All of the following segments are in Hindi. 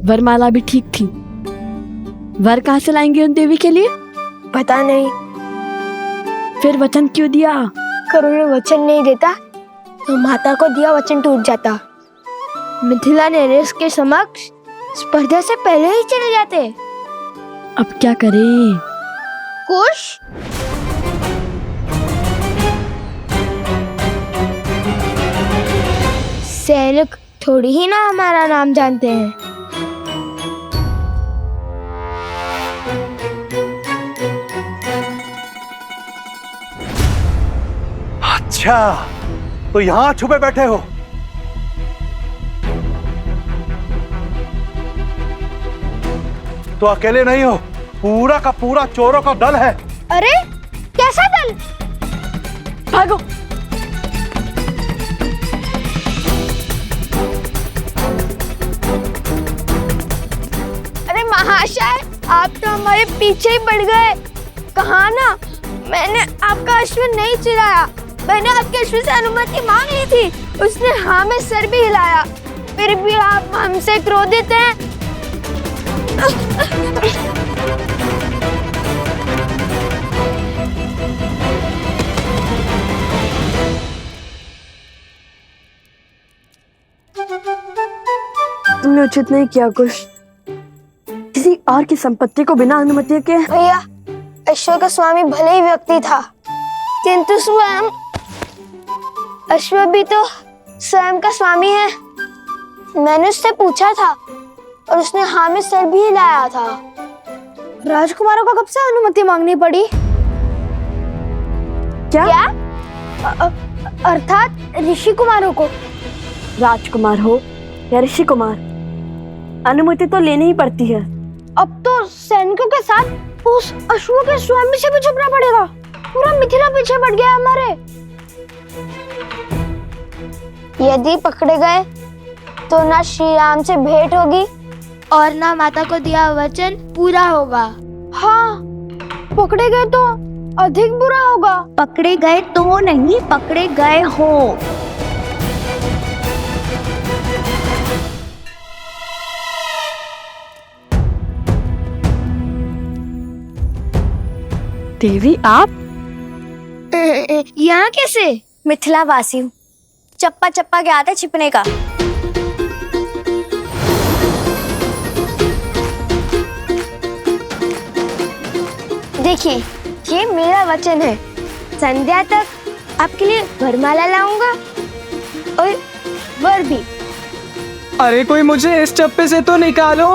वरमाला भी ठीक थी। वर कहाँ से लाएंगे उन देवी के लिए? पता नहीं। फिर वचन क्यों दिया? करुण वचन नहीं देता तो माता को दिया वचन टूट जाता। मिथिला नरेश के समक्ष स्पर्धा से पहले ही चले जाते। अब क्या करें? कुश सैनिक थोड़ी ही ना हमारा नाम जानते हैं। अच्छा, तो यहाँ छुपे बैठे हो? तो अकेले नहीं हो, पूरा का पूरा चोरों का दल है। अरे कैसा दल? भागो। अरे महाशय, आप तो हमारे पीछे ही पड़ गए। कहा ना, मैंने आपका अश्व नहीं चुराया। मैंने आपके अश्व से अनुमति मांग ली थी। उसने हाँ में सर भी हिलाया। फिर भी आप हमसे क्रोधित हैं। तुमने उचित नहीं किया कुश। किसी और की संपत्ति को बिना अनुमति के। भैया, अश्व का स्वामी भले ही व्यक्ति था, किंतु स्वयं अश्व भी तो स्वयं का स्वामी है। मैंने उससे पूछा था और उसने हाँ में सर भी हिलाया था। राजकुमारों को कब से अनुमति मांगनी पड़ी? क्या? अर्थात ऋषि कुमारों को। राजकुमार हो या ऋषि कुमार, अनुमति तो लेनी ही पड़ती है। अब तो सैनिकों के साथ उस अश्व के स्वामी से भी छुपना पड़ेगा। पूरा मिथिला पीछे पड़ गया हमारे। यदि पकड़े गए तो ना श्री राम से भेंट होगी और ना माता को दिया वचन पूरा होगा। हाँ, पकड़े गए तो अधिक बुरा होगा। पकड़े गए तो नहीं, पकड़े गए हो। देवी आप यहाँ कैसे? मिथिला वासी हूँ। चप्पा चप्पा क्या आता है छिपने का। देखिए, ये मेरा वचन है। संध्या तक आपके लिए वरमाला लाऊंगा और वर भी। अरे कोई मुझे इस चप्पे से तो निकालो।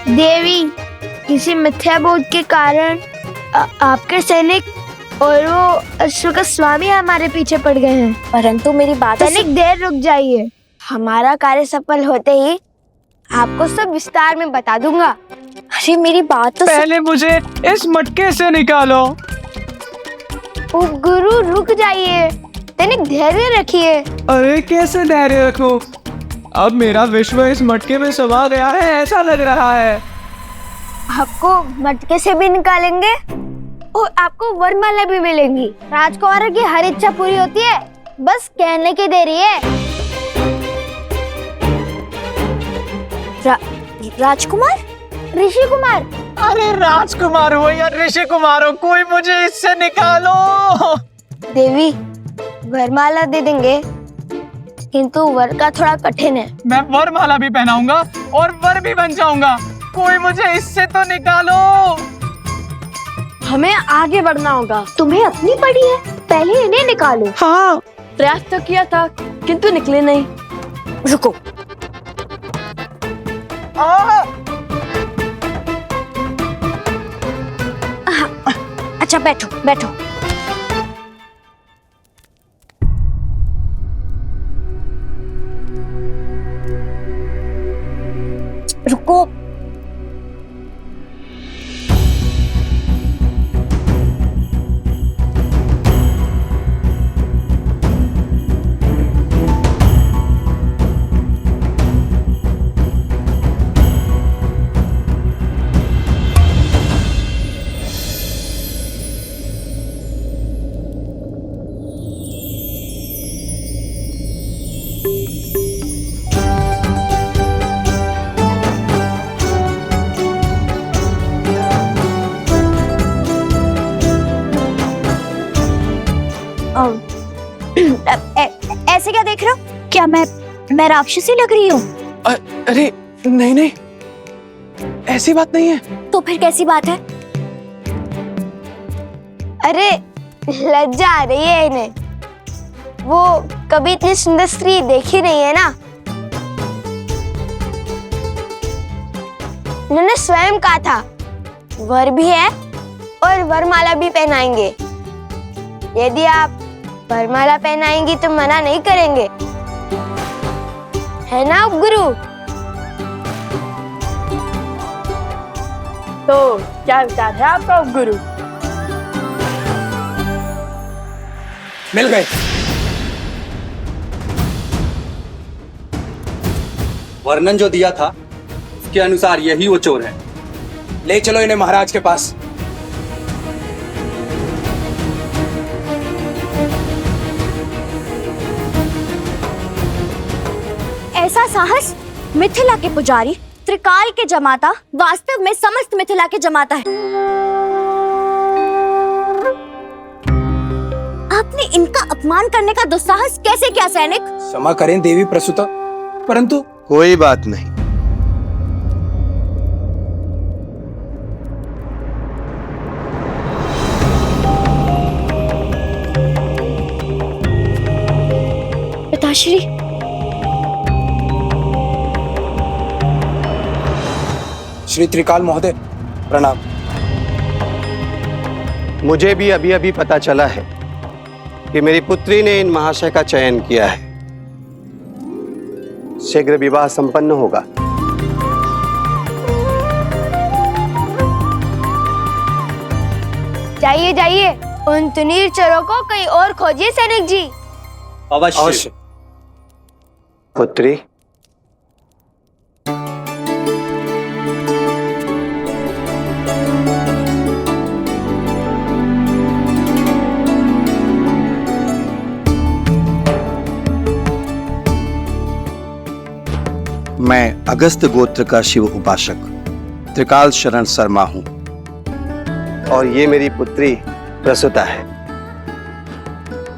देवी, किसी मिथ्या बोध के कारण आपके सैनिक और वो अश्व का स्वामी हमारे पीछे पड़ गए हैं। परंतु मेरी बात सैनिक, देर रुक जाइए। हमारा कार्य सफल होते ही आपको सब विस्तार में बता दूंगा। अरे मेरी बात तो पहले मुझे इस मटके से निकालो। ओ गुरु, रुक जाइए। सैनिक, धैर्य रखिए। अरे कैसे धैर्य रखूं? अब मेरा विश्व इस मटके में समा गया है, ऐसा लग रहा है। आपको मटके से भी निकालेंगे और आपको वरमाला भी मिलेंगी। राजकुमार की हर इच्छा पूरी होती है, बस कहने की देरी है। राजकुमार? ऋषि कुमार? अरे राजकुमार हो या ऋषि कुमार हो, कोई मुझे इससे निकालो। देवी, वरमाला दे देंगे, किंतु वर का थोड़ा कठिन है। मैं वरमाला भी पहनाऊंगा और वर भी बन जाऊंगा। कोई मुझे इससे तो निकालो। हमें आगे बढ़ना होगा। तुम्हें अपनी पड़ी है, पहले इन्हें निकालो। हाँ, प्रयास तो किया था किंतु निकले नहीं। रुको। अच्छा बैठो बैठो। रुको। क्या मैं राक्षसी लग रही हूँ? अरे नहीं नहीं, ऐसी बात नहीं है। तो फिर कैसी बात है? अरे लज्जा आ रही है इन्हें, वो कभी इतनी सुंदर स्त्री देखी नहीं है ना। उन्होंने स्वयं कहा था वर भी है और वरमाला भी पहनाएंगे। यदि आप वरमाला पहनाएंगी तो मना नहीं करेंगे, है ना उपगुरु? तो क्या विचार है आपका उपगुरु? मिल गए। वर्णन जो दिया था उसके अनुसार यही वो चोर है। ले चलो इन्हें महाराज के पास। ऐसा साहस मिथिला के पुजारी, त्रिकाल के जमाता, वास्तव में समस्त मिथिला के जमाता है। आपने इनका अपमान करने का दुस्साहस कैसे किया सैनिक? क्षमा करें देवी प्रसूता, परंतु कोई बात नहीं। पिताश्री, श्री त्रिकाल महोदय प्रणाम। मुझे भी अभी अभी पता चला है कि मेरी पुत्री ने इन महाशय का चयन किया है। शीघ्र विवाह संपन्न होगा। जाइए जाइए, उन तुनीर चोरों को कहीं और खोजिए सैनिक जी। अवश्य। पुत्री, मैं अगस्त गोत्र का शिव उपासक त्रिकाल शरण शर्मा हूं। और ये मेरी पुत्री प्रसूता है।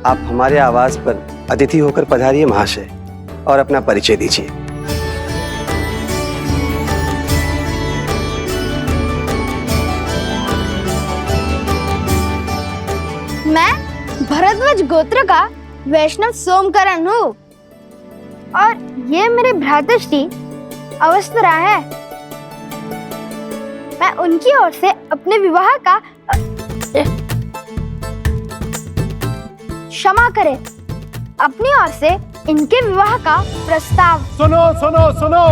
आप हमारे आवास पर अतिथि होकर पधारिए महाशय, और अपना परिचय दीजिए। मैं भरद्वाज गोत्र का वैष्णव सोमकरण हूँ, और ये मेरे भ्रातृश्री अवस्थरा है। मैं उनकी ओर से अपने विवाह का क्षमा करें, अपनी ओर से इनके विवाह का प्रस्ताव। सुनो सुनो सुनो,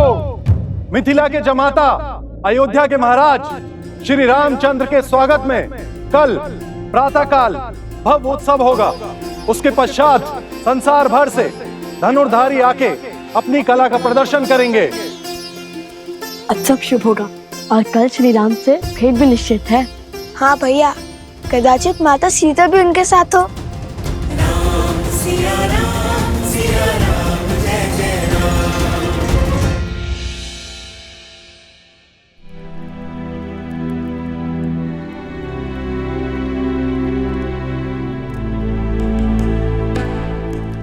मिथिला के जमाता, अयोध्या के महाराज श्री रामचंद्र के स्वागत में कल प्रातःकाल भव्य उत्सव होगा। उसके पश्चात संसार भर से धनुर्धारी आके अपनी कला का प्रदर्शन करेंगे। अच्छा शुभ होगा, और कल श्री राम से भेंट भी निश्चित है। हाँ भैया, कदाचित माता सीता भी उनके साथ हो।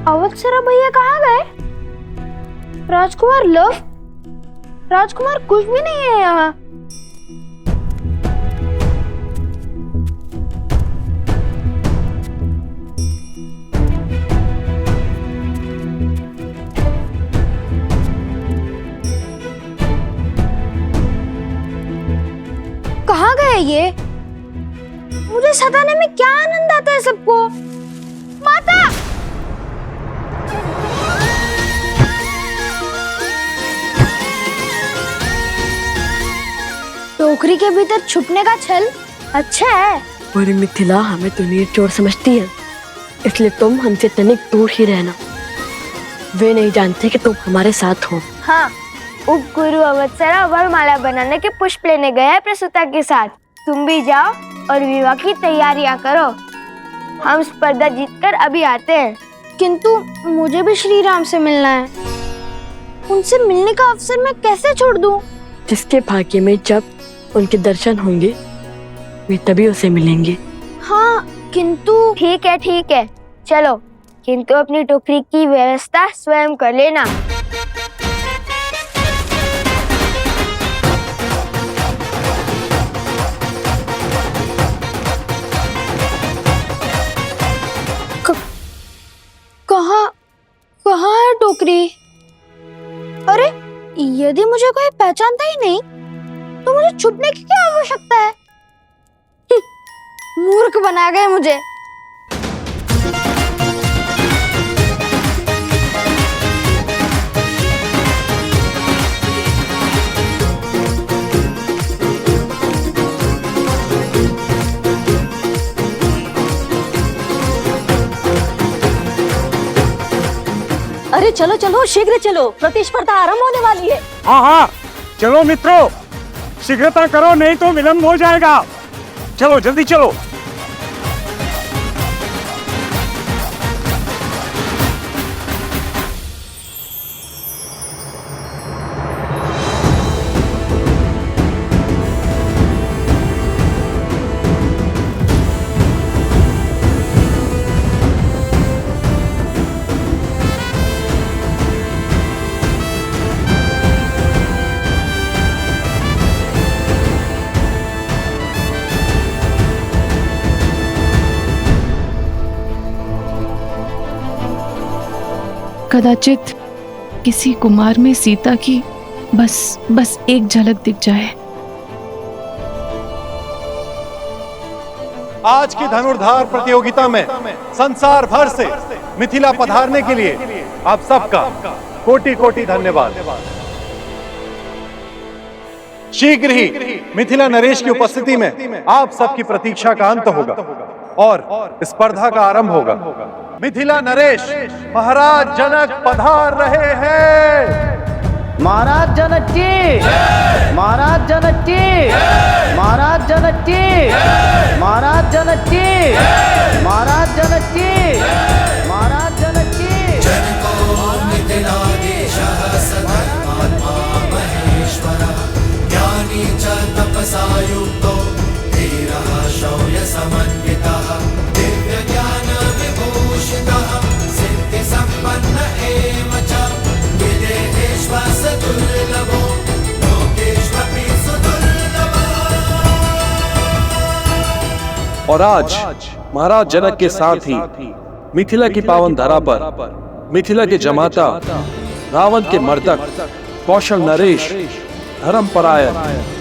अवत्सरा भैया कहाँ गए? राजकुमार लव, राजकुमार कुछ भी नहीं है यहाँ। कहाँ गए ये? मुझे सताने में क्या आनंद आता है सबको। माता! टोकरी के भीतर छुपने का छल अच्छा है। पूरी मिथिला हमें तुनीर चोर समझती है, इसलिए तुम हमसे तनिक दूर ही रहना। वे नहीं जानते कि तुम हमारे साथ हो। हाँ, उपगुरु अवत्सरा वरमाला बनाने के पुष्प लेने गया है प्रसूता के साथ। तुम भी जाओ और विवाह की तैयारियां करो। हम स्पर्धा जीतकर अभी आते हैं। किंतु मुझे भी श्री राम से मिलना है। उनसे मिलने का अवसर मैं कैसे छोड़ दूं? जिसके भाग्य में जब उनके दर्शन होंगे वे तभी उसे मिलेंगे। हाँ, किंतु ठीक है, चलो किंतु अपनी टोकरी की व्यवस्था स्वयं कर लेना। कहाँ है टोकरी? अरे यदि मुझे कोई पहचानता ही नहीं तो मुझे छुपने की क्या आवश्यकता है? मूर्ख बना गए मुझे। अरे चलो चलो, शीघ्र चलो, प्रतिस्पर्धा आरंभ होने वाली है। हाँ हाँ, चलो मित्रों, शीघ्रता करो नहीं तो विलंब हो जाएगा। चलो जल्दी चलो। कदाचित किसी कुमार में सीता की बस एक झलक दिख जाए। आज की धनुर्धार प्रतियोगिता में संसार भर से मिथिला पधारने के लिए आप सबका कोटि कोटि धन्यवाद। शीघ्र ही मिथिला नरेश की उपस्थिति में आप सबकी प्रतीक्षा का अंत होगा और स्पर्धा का आरंभ होगा। मिथिला नरेश महाराज जनक पधार रहे हैं। महाराज जनक जी, महाराज जनक जी, महाराज जनक जी, महाराज जनक जी, महाराज जनक जी, महाराज जनक जी। जनको मिथिलाधीशः सधर्मात्मा महेश्वरः, ज्ञानी च तपसा युक्तो धीरः शौर्य समन्वितः, दिव्य ज्ञान विभूषितः, सिद्धि संपन्न एव च, विदेहेश्वर दुर्लभो लोकेष्वपि सुदुर्लभः। और आज महाराज जनक के साथ ही मिथिला की पावन धरा पर मिथिला के जमाता, रावण के मर्दक कौशल नरेश, धर्मपरायण,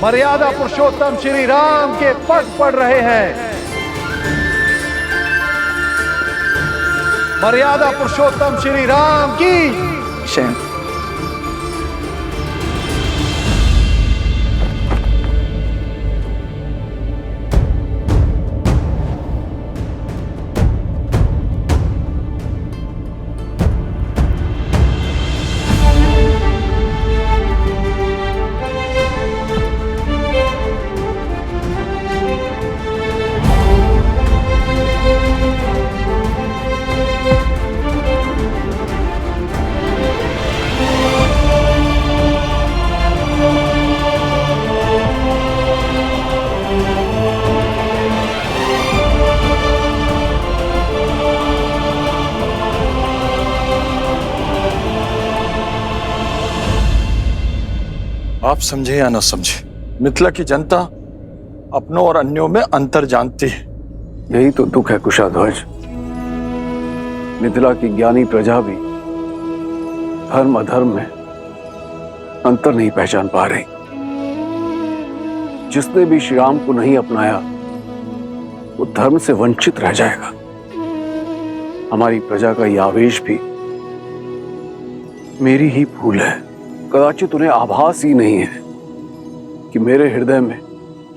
मर्यादा पुरुषोत्तम श्री राम के पग पड़ रहे हैं। मर्यादा पुरुषोत्तम श्री राम की शयन। आप समझे या न समझे, मिथिला की जनता अपनों और अन्यों में अंतर जानती है। यही तो दुख है कुशाध्वज। मिथिला की ज्ञानी प्रजा भी धर्म अधर्म में अंतर नहीं पहचान पा रही। जिसने भी श्री राम को नहीं अपनाया वो धर्म से वंचित रह जाएगा। हमारी प्रजा का यह आवेश भी मेरी ही भूल है। कदाचित उन्हें आभास ही नहीं है कि मेरे हृदय में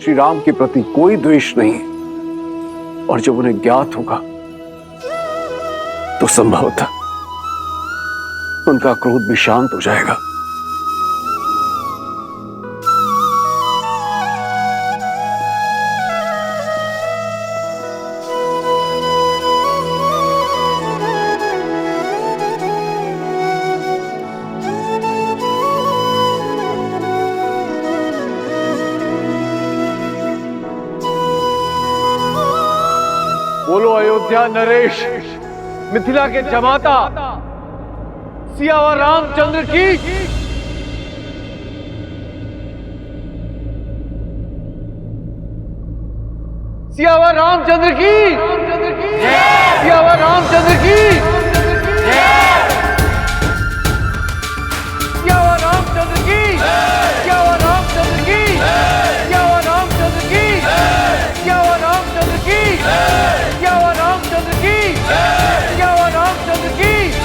श्री राम के प्रति कोई द्वेष नहीं है, और जब उन्हें ज्ञात होगा तो संभवतः उनका क्रोध भी शांत हो जाएगा। बोलो अयोध्या नरेश, मिथिला के जमाता सियावर रामचंद्र की। सियावर रामचंद्र की। सियावर रामचंद्र की। सियावर रामचंद्र की। सियावर रामचंद्र की। सियावर रामचंद्र की। सियावर रामचंद्र की। सियावर रामचंद्र की। सियावर रामचंद्र की।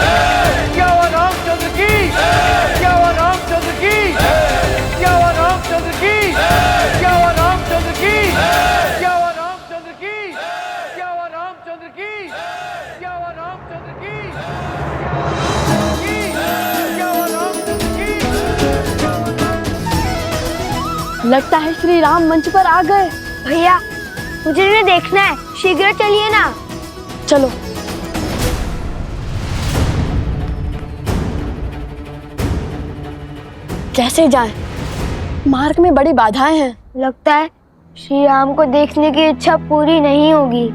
सियावर रामचंद्र की। सियावर रामचंद्र की। सियावर रामचंद्र की। सियावर रामचंद्र की। सियावर रामचंद्र की। सियावर रामचंद्र की। सियावर रामचंद्र की। सियावर रामचंद्र की। लगता है श्री राम मंच पर आ गए। भैया मुझे इन्हें देखना है, शीघ्र चलिए ना। चलो। कैसे जाएं? मार्ग में बड़ी बाधाएं हैं। लगता है श्री राम को देखने की इच्छा पूरी नहीं होगी।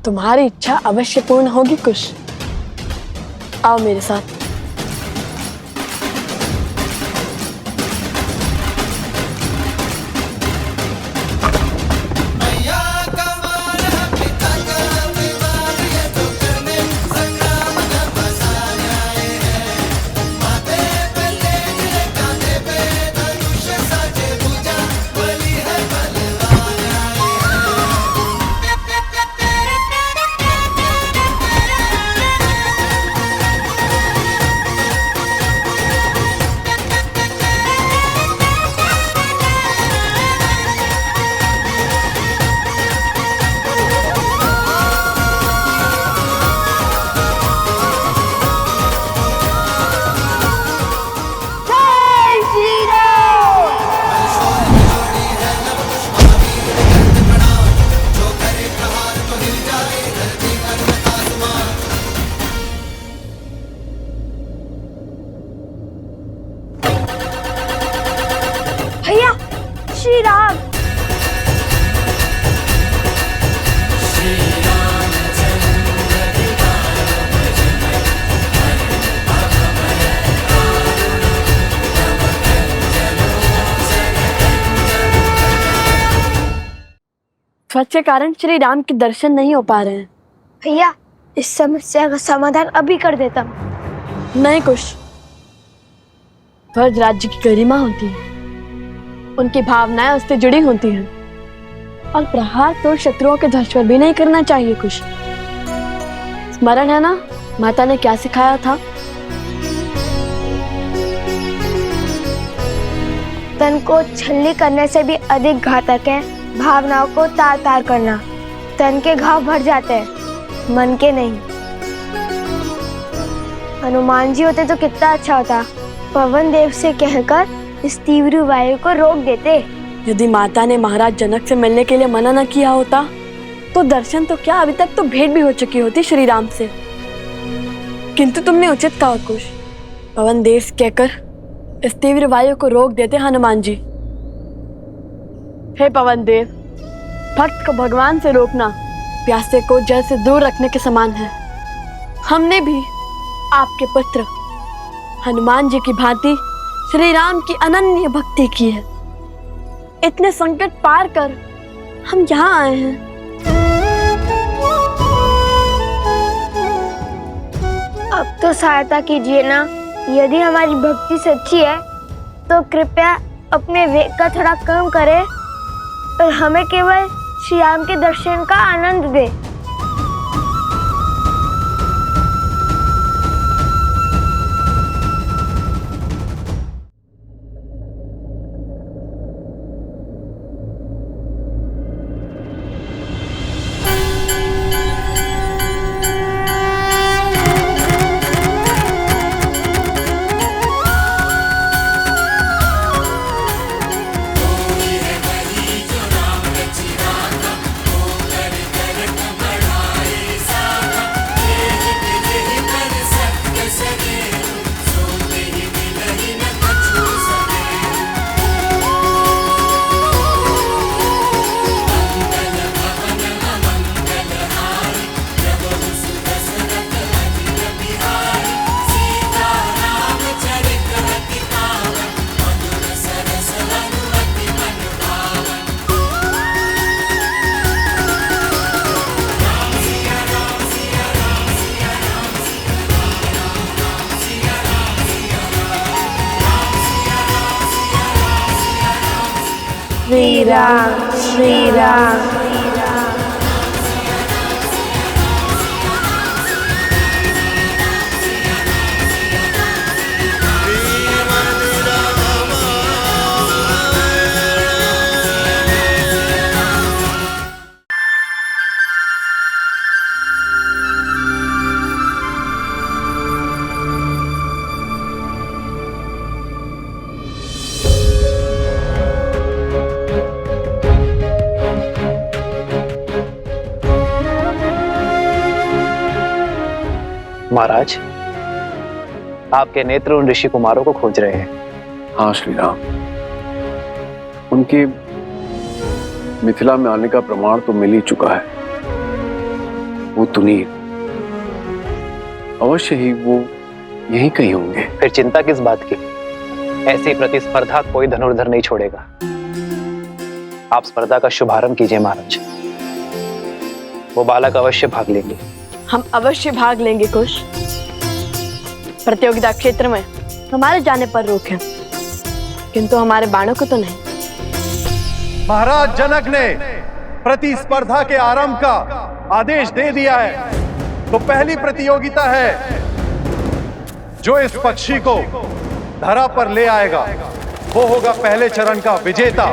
तुम्हारी इच्छा अवश्य पूर्ण होगी कुश। आओ मेरे साथ। श्री राम। ध्वज के कारण श्री राम के दर्शन नहीं हो पा रहे हैं। भैया इस समस्या का समाधान अभी कर देता हूँ। नहीं कुश, ध्वज राज्य की गरिमा होती है, उनकी भावनाएं उससे जुड़ी होती हैं, और प्रहार तो शत्रुओं के ध्वज पर भी नहीं करना चाहिए। कुश स्मरण है ना माता ने क्या सिखाया था? तन को छलनी करने से भी अधिक घातक है भावनाओं को तार तार करना। तन के घाव भर जाते हैं, मन के नहीं। हनुमान जी होते तो कितना अच्छा होता। पवन देव से कहकर इस तीव्र वायु को रोक देते। यदि माता ने महाराज जनक से मिलने के लिए मना न किया होता तो दर्शन तो क्या, अभी तक तो भेंट भी हो चुकी होती श्री राम से। किंतु तुमने उचित कहा कुश, पवन देव कहकर इस तीव्र वायु को रोक देते हनुमान जी। हे पवन देव, भक्त को भगवान से रोकना प्यासे को जल से दूर रखने के समान है। हमने भी आपके पुत्र हनुमान जी की भांति श्री राम की अनन्य भक्ति की है। इतने संकट पार कर हम यहाँ आए हैं। अब तो सहायता कीजिए ना। यदि हमारी भक्ति सच्ची है तो कृपया अपने वेग का थोड़ा कम करें और हमें केवल श्री राम के दर्शन का आनंद दे। राम श्री राम। महाराज, आपके नेत्र उन ऋषि कुमारों को खोज रहे हैं। हाँ श्री राम, उनके मिथिला में आने का प्रमाण तो मिल ही चुका है। वो तुनीर, अवश्य ही वो यहीं कहीं होंगे। फिर चिंता किस बात की? ऐसी प्रतिस्पर्धा कोई धनुर्धर नहीं छोड़ेगा। आप स्पर्धा का शुभारंभ कीजिए महाराज। वो बालक अवश्य भाग लेंगे। हम अवश्य भाग लेंगे कुश। प्रतियोगिता क्षेत्र में हमारे जाने पर रोक है, किंतु हमारे बाणों को तो नहीं। महाराज जनक ने प्रतिस्पर्धा के आरंभ का आदेश दे दिया है, तो पहली प्रतियोगिता है जो इस पक्षी को धरा पर ले आएगा वो होगा पहले चरण का विजेता।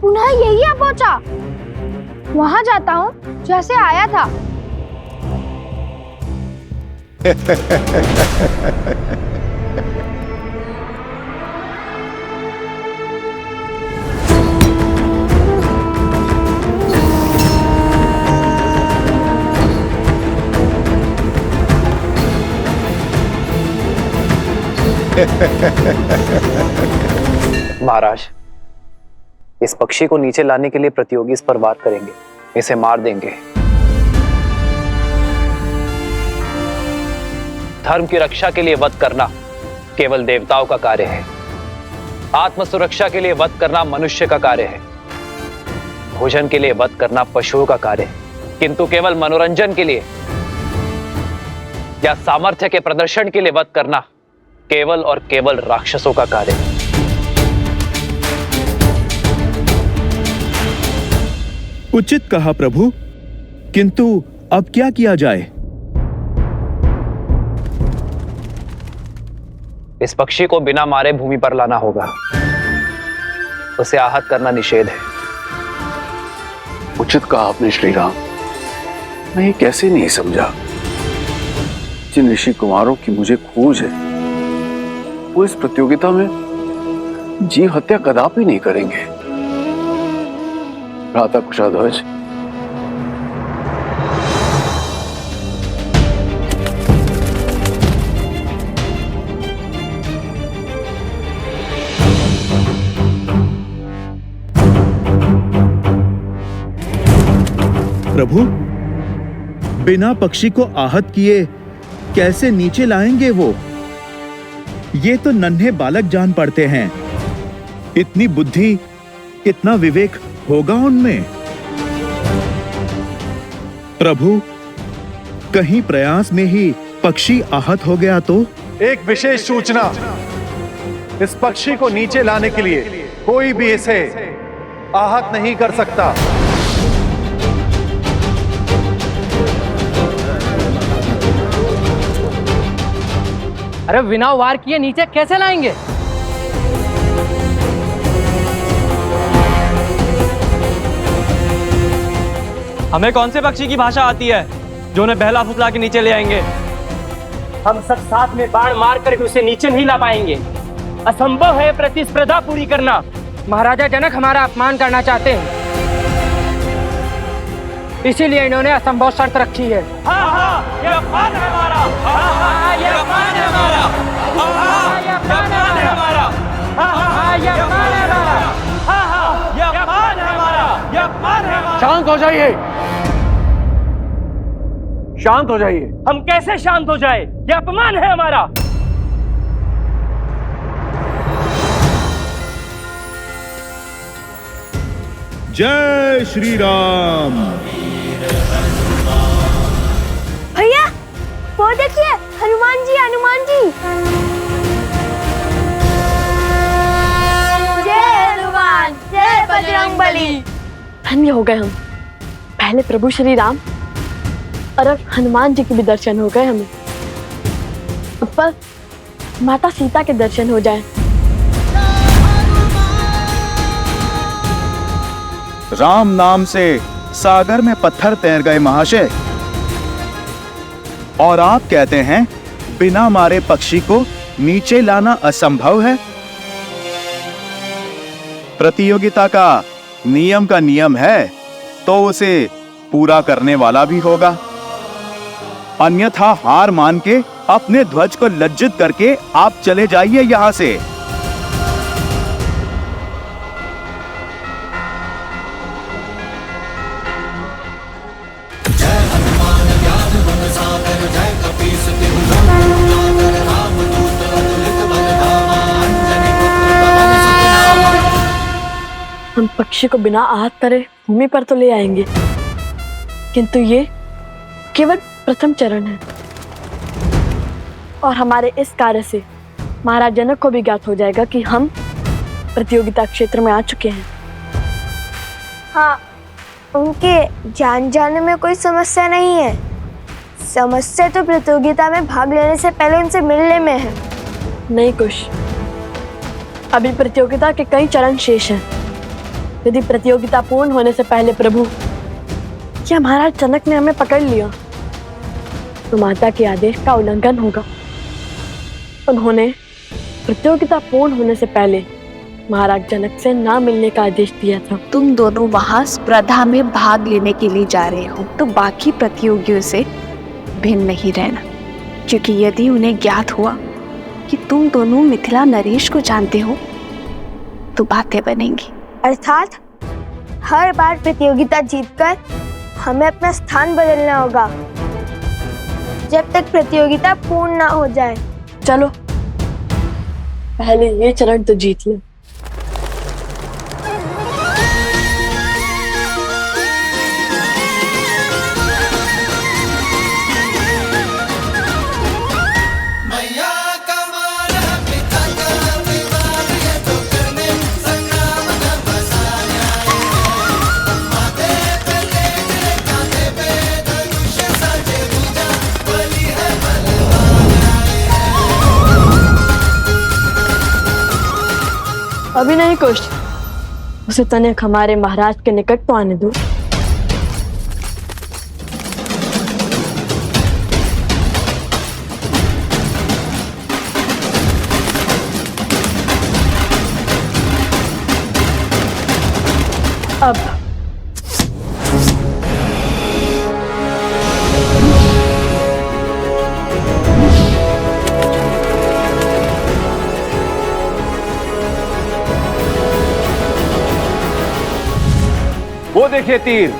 पुनः यही आ पहुंचा। वहां जाता हूँ जैसे आया था। महाराज, इस पक्षी को नीचे लाने के लिए प्रतियोगी इस पर वार करेंगे, इसे मार देंगे। धर्म की रक्षा के लिए वध करना केवल देवताओं का कार्य है। आत्म सुरक्षा के लिए वध करना मनुष्य का कार्य है। भोजन के लिए वध करना पशुओं का कार्य है, किंतु केवल मनोरंजन के लिए या सामर्थ्य के प्रदर्शन के लिए वध करना केवल और केवल राक्षसों का कार्य है। उचित कहा प्रभु, किंतु अब क्या किया जाए? इस पक्षी को बिना मारे भूमि पर लाना होगा। उसे आहत करना निषेध है। उचित कहा आपने श्री राम। मैं ये कैसे नहीं समझा। जिन ऋषि कुमारों की मुझे खोज है वो इस प्रतियोगिता में जीव हत्या कदापि नहीं करेंगे। भ्राता कुशाध्वज, प्रभु, बिना पक्षी को आहत किए कैसे नीचे लाएंगे वो? ये तो नन्हे बालक जान पड़ते हैं। इतनी बुद्धि, इतना विवेक होगा उनमें? प्रभु, कहीं प्रयास में ही पक्षी आहत हो गया तो? एक विशेष सूचना, इस पक्षी को नीचे लाने के लिए कोई भी इसे आहत नहीं कर सकता। अरे बिना वार किए नीचे कैसे लाएंगे? हमें कौन से पक्षी की भाषा आती है जो उन्हें बहला फुसला के नीचे ले आएंगे? हम सब साथ में बाण मार कर भी उसे नीचे नहीं ला पाएंगे। असंभव है प्रतिस्पर्धा पूरी करना। महाराजा जनक हमारा अपमान करना चाहते हैं, इसीलिए इन्होंने असंभव शर्त रखी है। हाँ हाँ, ये अपमान है हमारा। हाँ हाँ, ये अपमान है हमारा। हाँ हाँ, ये अपमान है हमारा। हाँ हाँ, ये अपमान है हमारा। हाँ हाँ, ये अपमान है हमारा। ये अपमान है हमारा। शांत हो जाइए, शांत हो जाइए। हम कैसे शांत हो जाए? ये अपमान है हमारा। जय श्री राम। भैया वो देखिए, हनुमान जी, हनुमान जी। जय हनुमान, जय बजरंगबली। धन्य हो गए हम। पहले प्रभु श्री राम और अब हनुमान जी के भी दर्शन हो गए हमें। ऊपर माता सीता के दर्शन हो जाए। राम नाम से सागर में पत्थर तैर गए महाशय, और आप कहते हैं बिना मारे पक्षी को नीचे लाना असंभव है। प्रतियोगिता का नियम है तो उसे पूरा करने वाला भी होगा, अन्यथा हार मान के अपने ध्वज को लज्जित करके आप चले जाइए यहां से। हम पक्षी को बिना आहत करे भूमि पर तो ले आएंगे, किंतु ये केवल प्रथम चरण है और हमारे इस कार्य से महाराज जनक को भी ज्ञात हो जाएगा कि हम प्रतियोगिता क्षेत्र में आ चुके हैं। हाँ, उनके जान जाने में कोई समस्या नहीं है। समस्या तो प्रतियोगिता में भाग लेने से पहले उनसे मिलने में है। नहीं कुश, अभी प्रतियोगिता के कई चरण शेष हैं। यदि प्रतियोगिता पूर्ण होने से पहले प्रभु या महाराज जनक ने हमें पकड़ लिया तो माता के आदेश का उल्लंघन होगा। उन्होंने प्रतियोगिता पूर्ण होने से पहले महाराज जनक से ना मिलने का आदेश दिया था। तुम दोनों वहां स्पर्धा में भाग लेने के लिए जा रहे हो तो बाकी प्रतियोगियों से भिन्न नहीं रहना, क्योंकि यदि उन्हें ज्ञात हुआ कि तुम दोनों मिथिला नरेश को जानते हो तो बातें बनेंगी। अर्थात हर बार प्रतियोगिता जीतकर हमें अपना स्थान बदलना होगा जब तक प्रतियोगिता पूर्ण ना हो जाए। चलो पहले ये चरण तो जीत ले। अभी नहीं कुछ, उसे तनिक हमारे महाराज के निकट तो आने दो। अब वो देखिए तीर।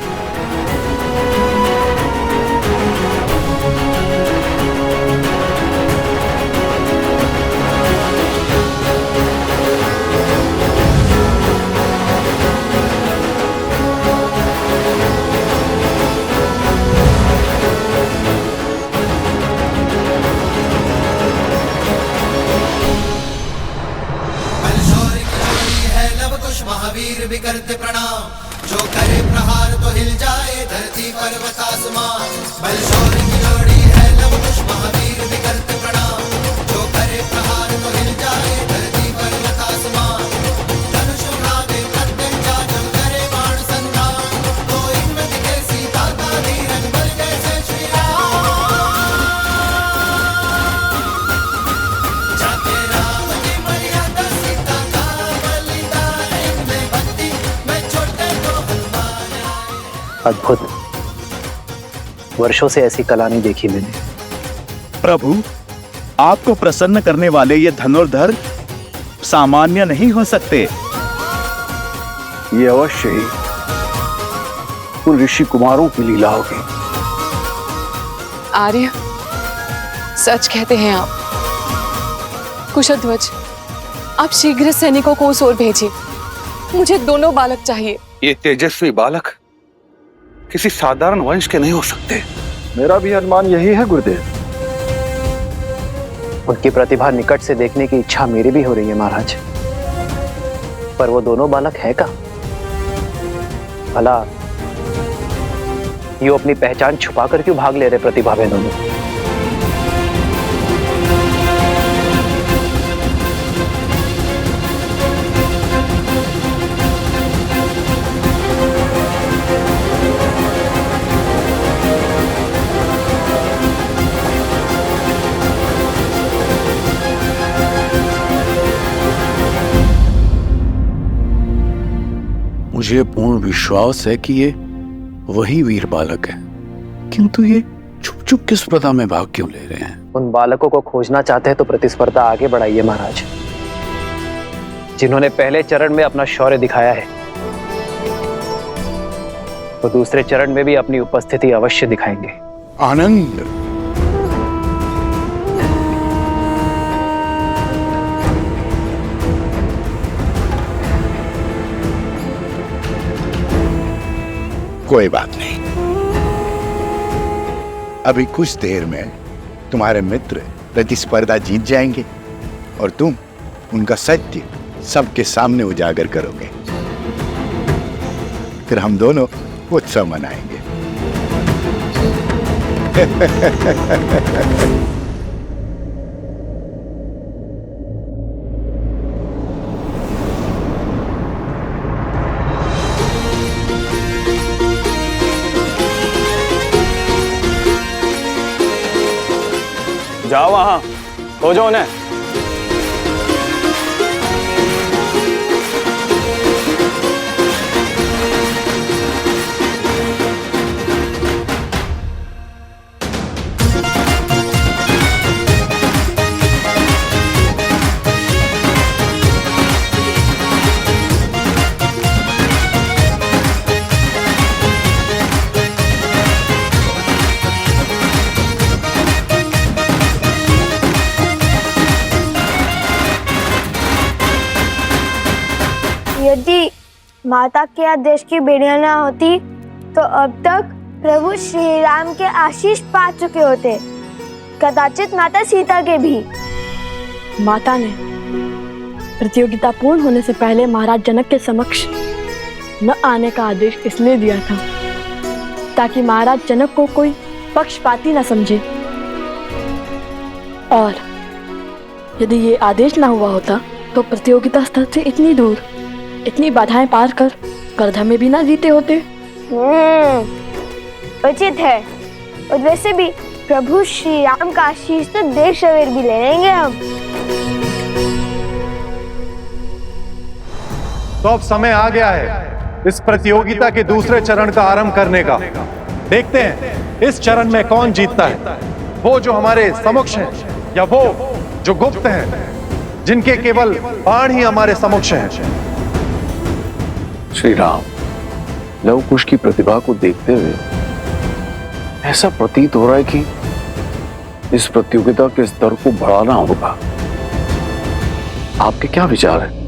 महावीर भी करते प्रणाम, जो करे प्रहार तो हिल जाए धरती पर्वत आसमान। बलशौरी की जोड़ी है लव कुश महावीर भी करते प्रणाम, जो करे प्रहार तो हिल जाए धरती पर्वत आसमान। धनुष उठावे प्रत्यंचा जब करे बाण संधान, तो इनमें दिखे सीता का धीरज बल जैसे श्री राम। अद्भुत। वर्षों से ऐसी कला नहीं देखी मैंने। प्रभु, आपको प्रसन्न करने वाले ये धनुर्धर सामान्य नहीं हो सकते। ये अवश्य ही उन ऋषि कुमारों की लीला होगी। आर्य, सच कहते हैं आप। कुशध्वज, आप शीघ्र सैनिकों को उस ओर भेजिए। मुझे दोनों बालक चाहिए। ये तेजस्वी बालक किसी साधारण वंश के नहीं हो सकते। मेरा भी अनुमान यही है गुरुदेव। उनकी प्रतिभा निकट से देखने की इच्छा मेरी भी हो रही है महाराज, पर वो दोनों बालक है का? भला ये अपनी पहचान छुपाकर क्यों भाग ले रहे प्रतिभा में दोनों? मुझे पूर्ण विश्वास है कि ये वही वीर बालक है, किंतु ये छुप छुप किस स्पर्धा में भाग क्यों ले रहे हैं? उन बालकों को खोजना चाहते हैं तो प्रतिस्पर्धा आगे बढ़ाइए महाराज। जिन्होंने पहले चरण में अपना शौर्य दिखाया है, वो दूसरे चरण में भी अपनी उपस्थिति अवश्य दिखाएंगे। आनंद, कोई बात नहीं, अभी कुछ देर में तुम्हारे मित्र प्रतिस्पर्धा जीत जाएंगे और तुम उनका सत्य सबके सामने उजागर करोगे। फिर हम दोनों उत्सव मनाएंगे। जाओ वहां, खोजो उन्हें। यदि माता के आदेश की बेड़ियां ना होती तो अब तक प्रभु श्री राम के आशीष पा चुके होते, कदाचित माता सीता के भी। माता ने प्रतियोगिता पूर्ण होने से पहले महाराज जनक के समक्ष न आने का आदेश इसलिए दिया था ताकि महाराज जनक को कोई पक्षपाती न समझे, और यदि ये आदेश ना हुआ होता तो प्रतियोगिता स्थल से इतनी दूर, इतनी बाधाएं पार कर स्पर्धा में भी ना जीते होते। उचित है। और वैसे भी प्रभु श्री राम का आशीष तो देर सवेर भी ले लेंगे हम। तो अब समय आ गया है इस प्रतियोगिता के दूसरे चरण का आरंभ करने का। देखते हैं इस चरण में कौन जीतता है, वो जो हमारे समक्ष हैं या वो जो गुप्त हैं, जिनके केवल बाण ही हमारे समक्ष हैं। श्री राम, लव कुश की प्रतिभा को देखते हुए ऐसा प्रतीत हो रहा है कि इस प्रतियोगिता के स्तर को बढ़ाना होगा। आपके क्या विचार है?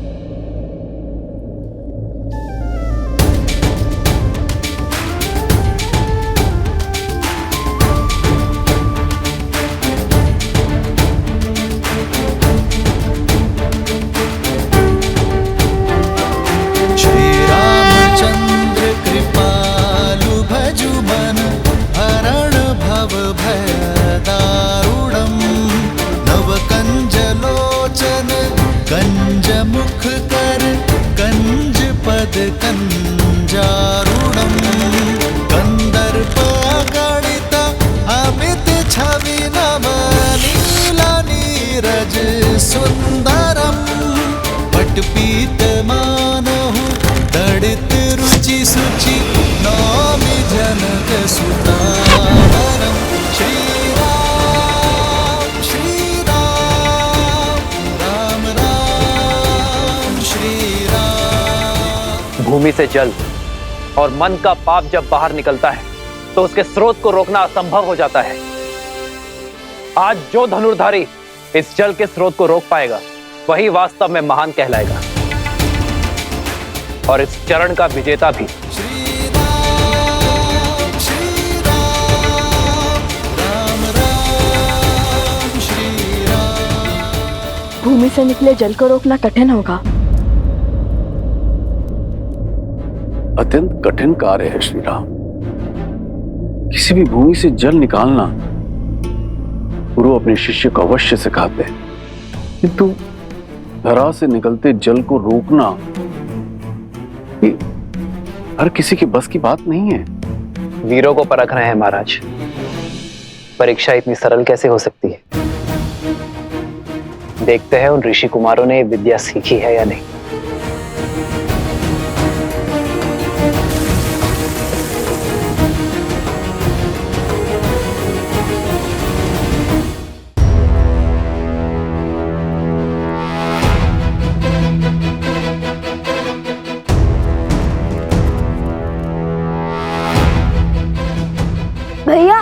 कंजारुणम कंदर्पगणित अमित छवि नव नीला नीरज सुंदरम पटपीत मानहु दड़ित रुचि सुचि नौमि भूमि से जल और मन का पाप जब बाहर निकलता है तो उसके स्रोत को रोकना असंभव हो जाता है। आज जो धनुर्धारी इस जल के स्रोत को रोक पाएगा वही वास्तव में महान कहलाएगा और इस चरण का विजेता भी। भूमि से निकले जल को रोकना कठिन होगा। अत्यंत कठिन कार्य है श्री राम। किसी भी भूमि से जल निकालना गुरु अपने शिष्य को अवश्य सिखाते हैं, किंतु धरा से निकलते जल को रोकना ये हर किसी के बस की बात नहीं है। वीरों को परख रहे हैं महाराज। परीक्षा इतनी सरल कैसे हो सकती है? देखते हैं उन ऋषि कुमारों ने विद्या सीखी है या नहीं। भैया,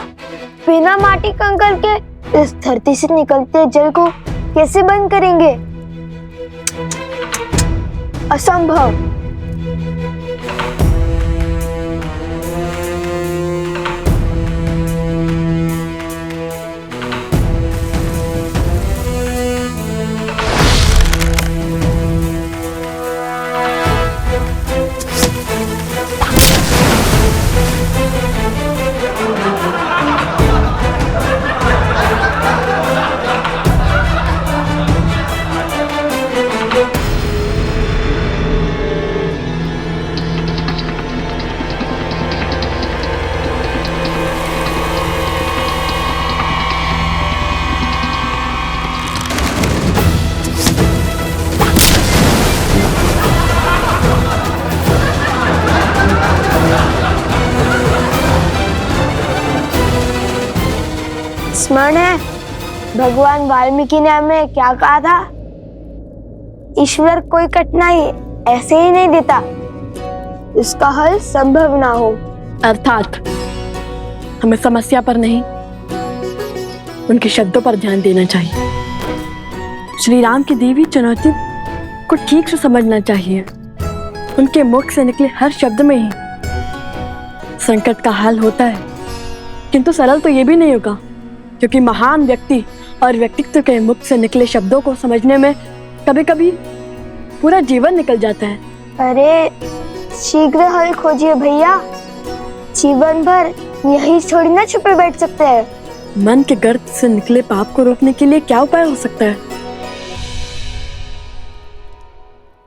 बिना माटी कंकड़ के इस धरती से निकलते जल को कैसे बंद करेंगे? असंभव। स्मरण है भगवान वाल्मीकि ने हमें क्या कहा था? ईश्वर कोई कठिनाई ऐसे ही नहीं देता इसका हल संभव ना हो। अर्थात हमें समस्या पर नहीं, उनके शब्दों पर ध्यान देना चाहिए। श्री राम की दी हुई चुनौती को ठीक से समझना चाहिए। उनके मुख से निकले हर शब्द में ही संकट का हल होता है, किंतु सरल तो ये भी नहीं होगा, क्योंकि महान व्यक्ति और व्यक्तित्व के मुख से निकले शब्दों को समझने में कभी कभी पूरा जीवन निकल जाता है। अरे शीघ्र हल खोजिए भैया, जीवन भर यही थोड़ी ना छुपे बैठ सकते हैं। मन के गर्त से निकले पाप को रोकने के लिए क्या उपाय हो सकता है?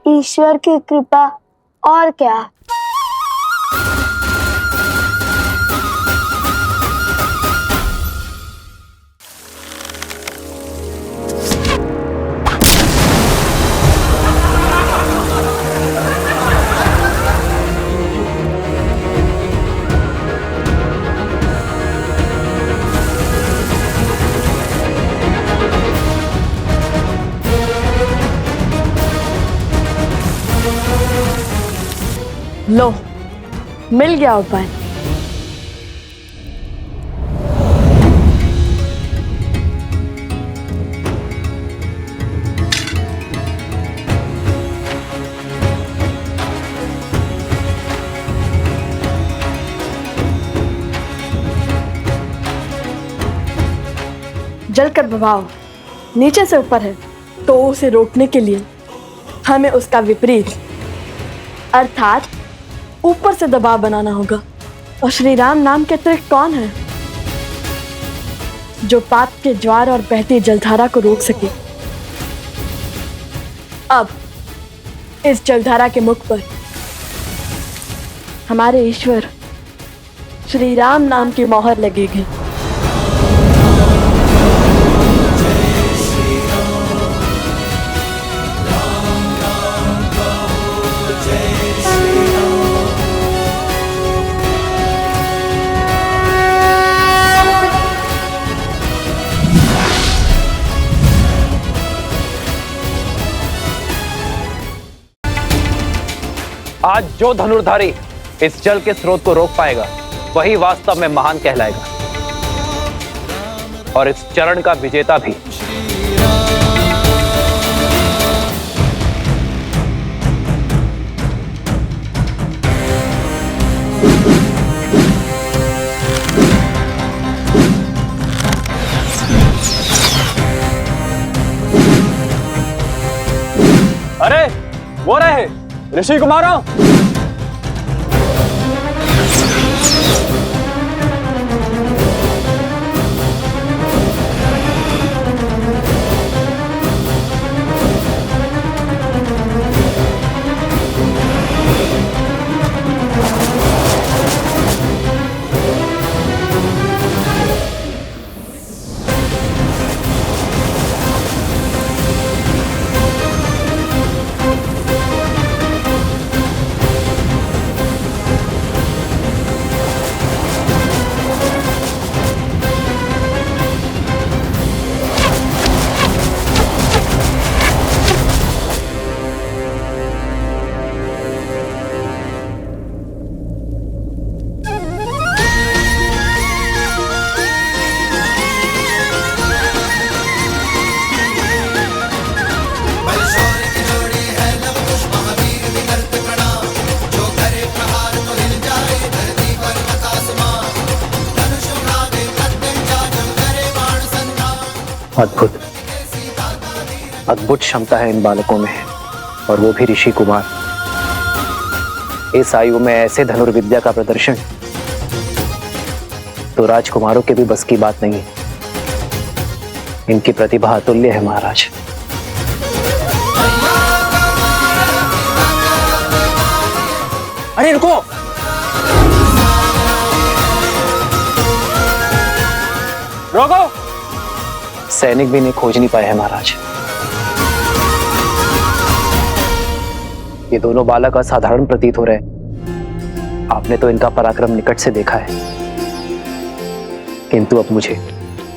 ईश्वर की कृपा, और क्या। लो, मिल गया उपाय। जल का प्रभाव नीचे से ऊपर है, तो उसे रोकने के लिए हमें उसका विपरीत अर्थात ऊपर से दबाव बनाना होगा। और श्री राम नाम के अतिरिक्त कौन है जो पाप के ज्वार और बहती जलधारा को रोक सके? अब इस जलधारा के मुख पर हमारे ईश्वर श्री राम नाम की मोहर लगेगी। आज जो धनुर्धारी इस जल के स्रोत को रोक पाएगा वही वास्तव में महान कहलाएगा, और इस चरण का विजेता भी। अरे वो रहे ऋषि कुमारों। अद्भुत अद्भुत क्षमता है इन बालकों में, और वो भी ऋषि कुमार। इस आयु में ऐसे धनुर्विद्या का प्रदर्शन तो राजकुमारों के भी बस की बात नहीं है। इनकी प्रतिभा अतुल्य है महाराज। अरे रुको, रोको। सैनिक भी इन्हें खोज नहीं पाए हैं महाराज। ये दोनों बालक असाधारण प्रतीत हो रहे हैं। आपने तो इनका पराक्रम निकट से देखा है, किंतु अब मुझे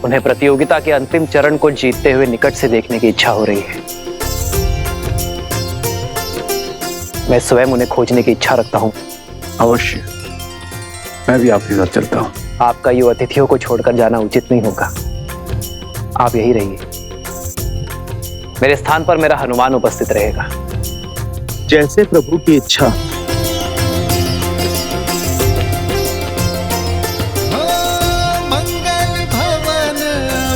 उन्हें प्रतियोगिता के अंतिम चरण को जीतते हुए निकट से देखने की इच्छा हो रही है। मैं स्वयं उन्हें खोजने की इच्छा रखता हूं। अवश्य, मैं भी आपके साथ चलता हूं। आपका यूं अतिथियों को छोड़कर जाना उचित नहीं होगा। आप यही रहिए, मेरे स्थान पर मेरा हनुमान उपस्थित रहेगा। जैसे प्रभु की इच्छा। मंगल भवन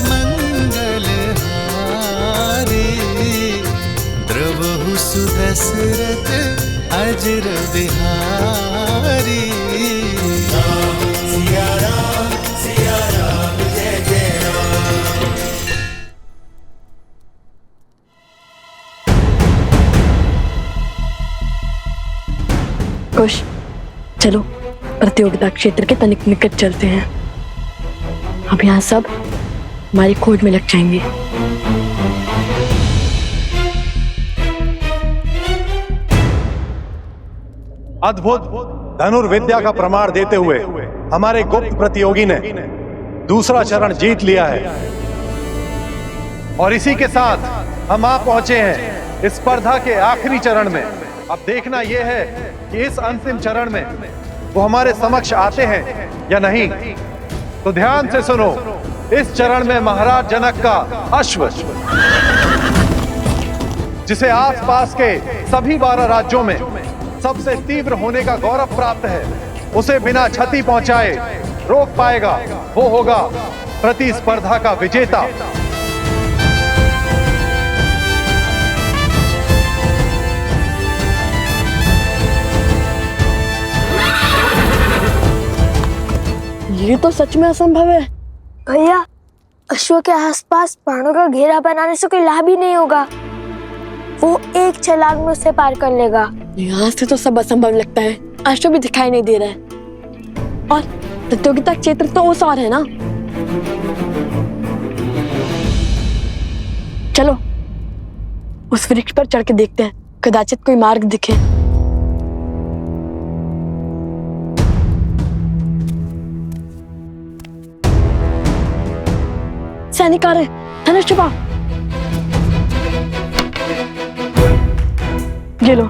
मंगल हारी, द्रवहु सुदशरथ अजर बिहारी। सिया राम जय जय राम। कुश, चलो प्रतियोगिता क्षेत्र के तनिक निकट चलते हैं। अब यहाँ सब हमारी खोज में लग जाएंगे। अद्भुत धनुर्विद्या का प्रमाण देते हुए हमारे गुप्त प्रतियोगी ने दूसरा चरण जीत लिया है, और इसी के साथ हम आ पहुंचे हैं इस स्पर्धा के आखिरी चरण में। अब देखना यह है कि इस अंतिम चरण में वो हमारे समक्ष आते हैं या नहीं। तो ध्यान से सुनो, इस चरण में महाराज जनक का अश्व, जिसे आसपास के सभी 12 राज्यों में सबसे तीव्र होने का गौरव प्राप्त है, उसे बिना क्षति पहुंचाए रोक पाएगा वो होगा प्रतिस्पर्धा का विजेता। ये तो सच में असंभव है। भैया, अश्व के आसपास बाणों का घेरा बनाने से कोई लाभ ही नहीं होगा। वो एक छलांग में उसे पार कर लेगा। यहाँ से तो सब असंभव लगता है। अश्व भी दिखाई नहीं दे रहा है, और प्रतियोगिता क्षेत्र तो उस और है ना। चलो उस वृक्ष पर चढ़ के देखते हैं, कदाचित कोई मार्ग दिखे। सैनिक आ रहे, धनुष छुपा। ये लो।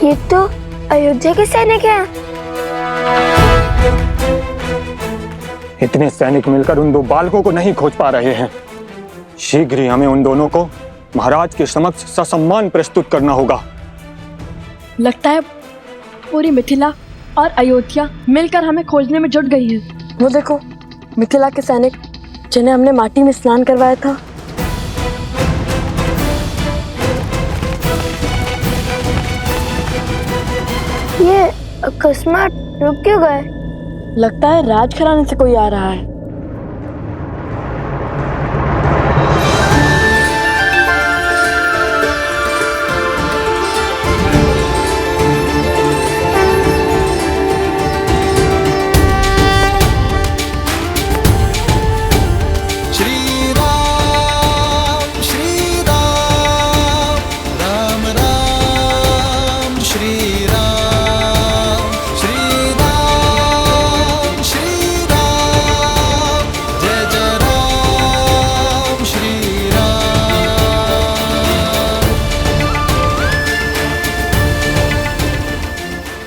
ये तो अयोध्या के सैनिक हैं। इतने सैनिक मिलकर उन दो बालकों को नहीं खोज पा रहे हैं। शीघ्र ही हमें उन दोनों को महाराज के समक्ष ससम्मान प्रस्तुत करना होगा। लगता है पूरी मिथिला और अयोध्या मिलकर हमें खोजने में जुट गई है। वो देखो, मिथिला के सैनिक जिन्हें हमने माटी में स्नान करवाया था। ये अकस्मात रुक क्यों गए? लगता है राजघराने से कोई आ रहा है।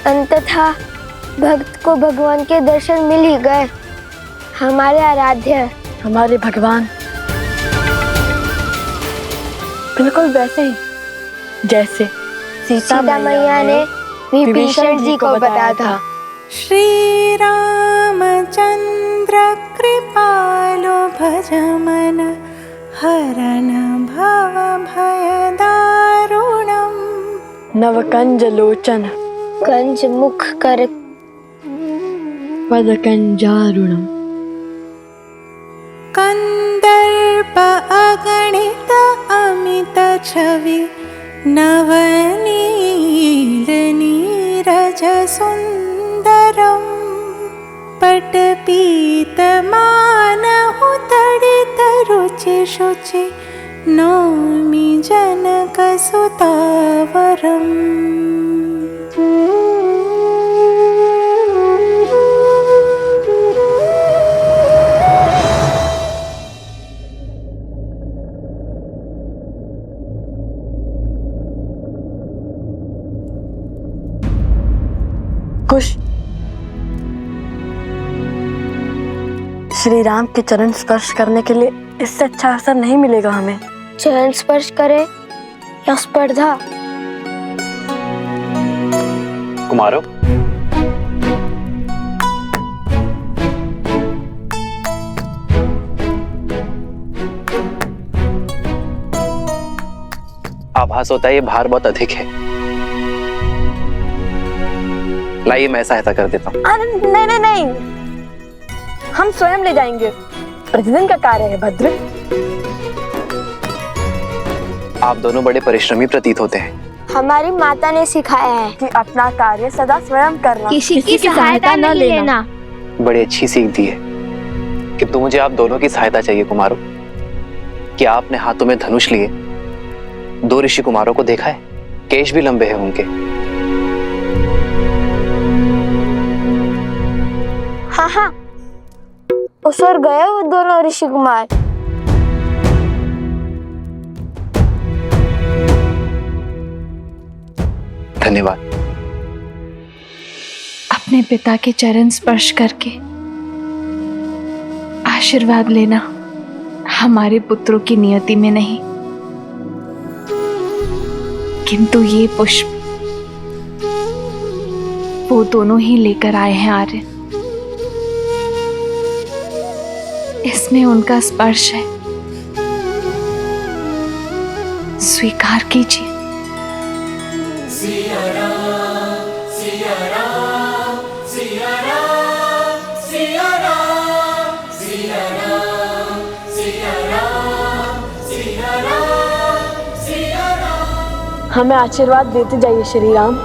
अंततः भक्त को भगवान के दर्शन मिल ही गए। हमारे आराध्य, हमारे भगवान, बिल्कुल वैसे ही जैसे सीता मैया ने विभीषण जी को बताया था। श्री रामचंद्र कृपालो भजमन हरन भव भय दारुणम। नवकंज लोचन कंज मुख कर पदकंजारुणम। कंदर्प अगणित अमित छवि नवनील नीरज सुंदरम। पटपीत मानहु तडित रुचि शुचि नौमि जनक सुतावरम। कुश, श्री राम के चरण स्पर्श करने के लिए इससे अच्छा अवसर नहीं मिलेगा हमें। चरण स्पर्श करे या स्पर्धा? कुमारों, आभास होता है ये भार बहुत अधिक है। लाइए मैं सहायता कर देता हूँ। नहीं नहीं नहीं, हम स्वयं ले जाएंगे। प्रतिदिन का कार्य है भद्र। आप दोनों बड़े परिश्रमी प्रतीत होते हैं। हमारी माता ने सिखाया है कि अपना कार्य सदा स्वयं करना, किसी की सहायता नहीं लेना। बड़ी अच्छी सीख दी है। किंतु मुझे आप दोनों की सहायता चाहिए कुमारों। क्या आपने हाथों में धनुष लिए दो ऋषि कुमारों को देखा है? केश भी लंबे हैं उनके। हाँ हाँ, उस ओर गए वो दोनों ऋषि कुमार। धन्यवाद। अपने पिता के चरण स्पर्श करके आशीर्वाद लेना हमारे पुत्रों की नियति में नहीं, किंतु ये पुष्प वो दोनों ही लेकर आए हैं आर्य। इसमें उनका स्पर्श है, स्वीकार कीजिए। सिया राम, सिया राम, सिया राम, सिया राम, सिया राम, सिया राम, सिया राम, सिया राम। हमें आशीर्वाद देते जाइए श्री राम।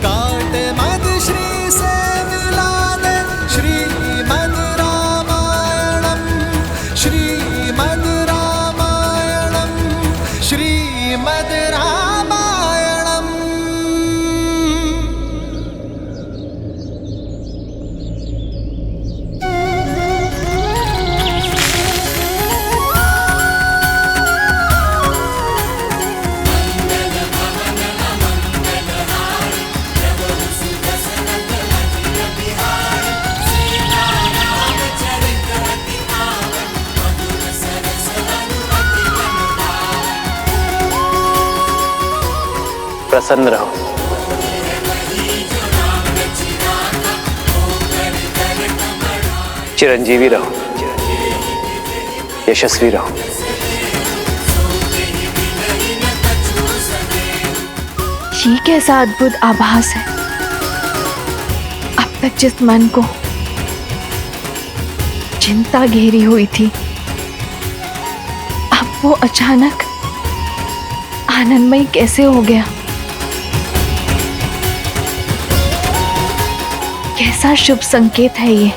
काट मद श्री से मिला दे प्रसन्न रहो। चिरंजीवी रहो, यशस्वी रहो। ये कैसा अद्भुत आभास है। अब तक जिस मन को चिंता घेरी हुई थी, अब वो अचानक आनंदमय कैसे हो गया। कैसा शुभ संकेत है ये।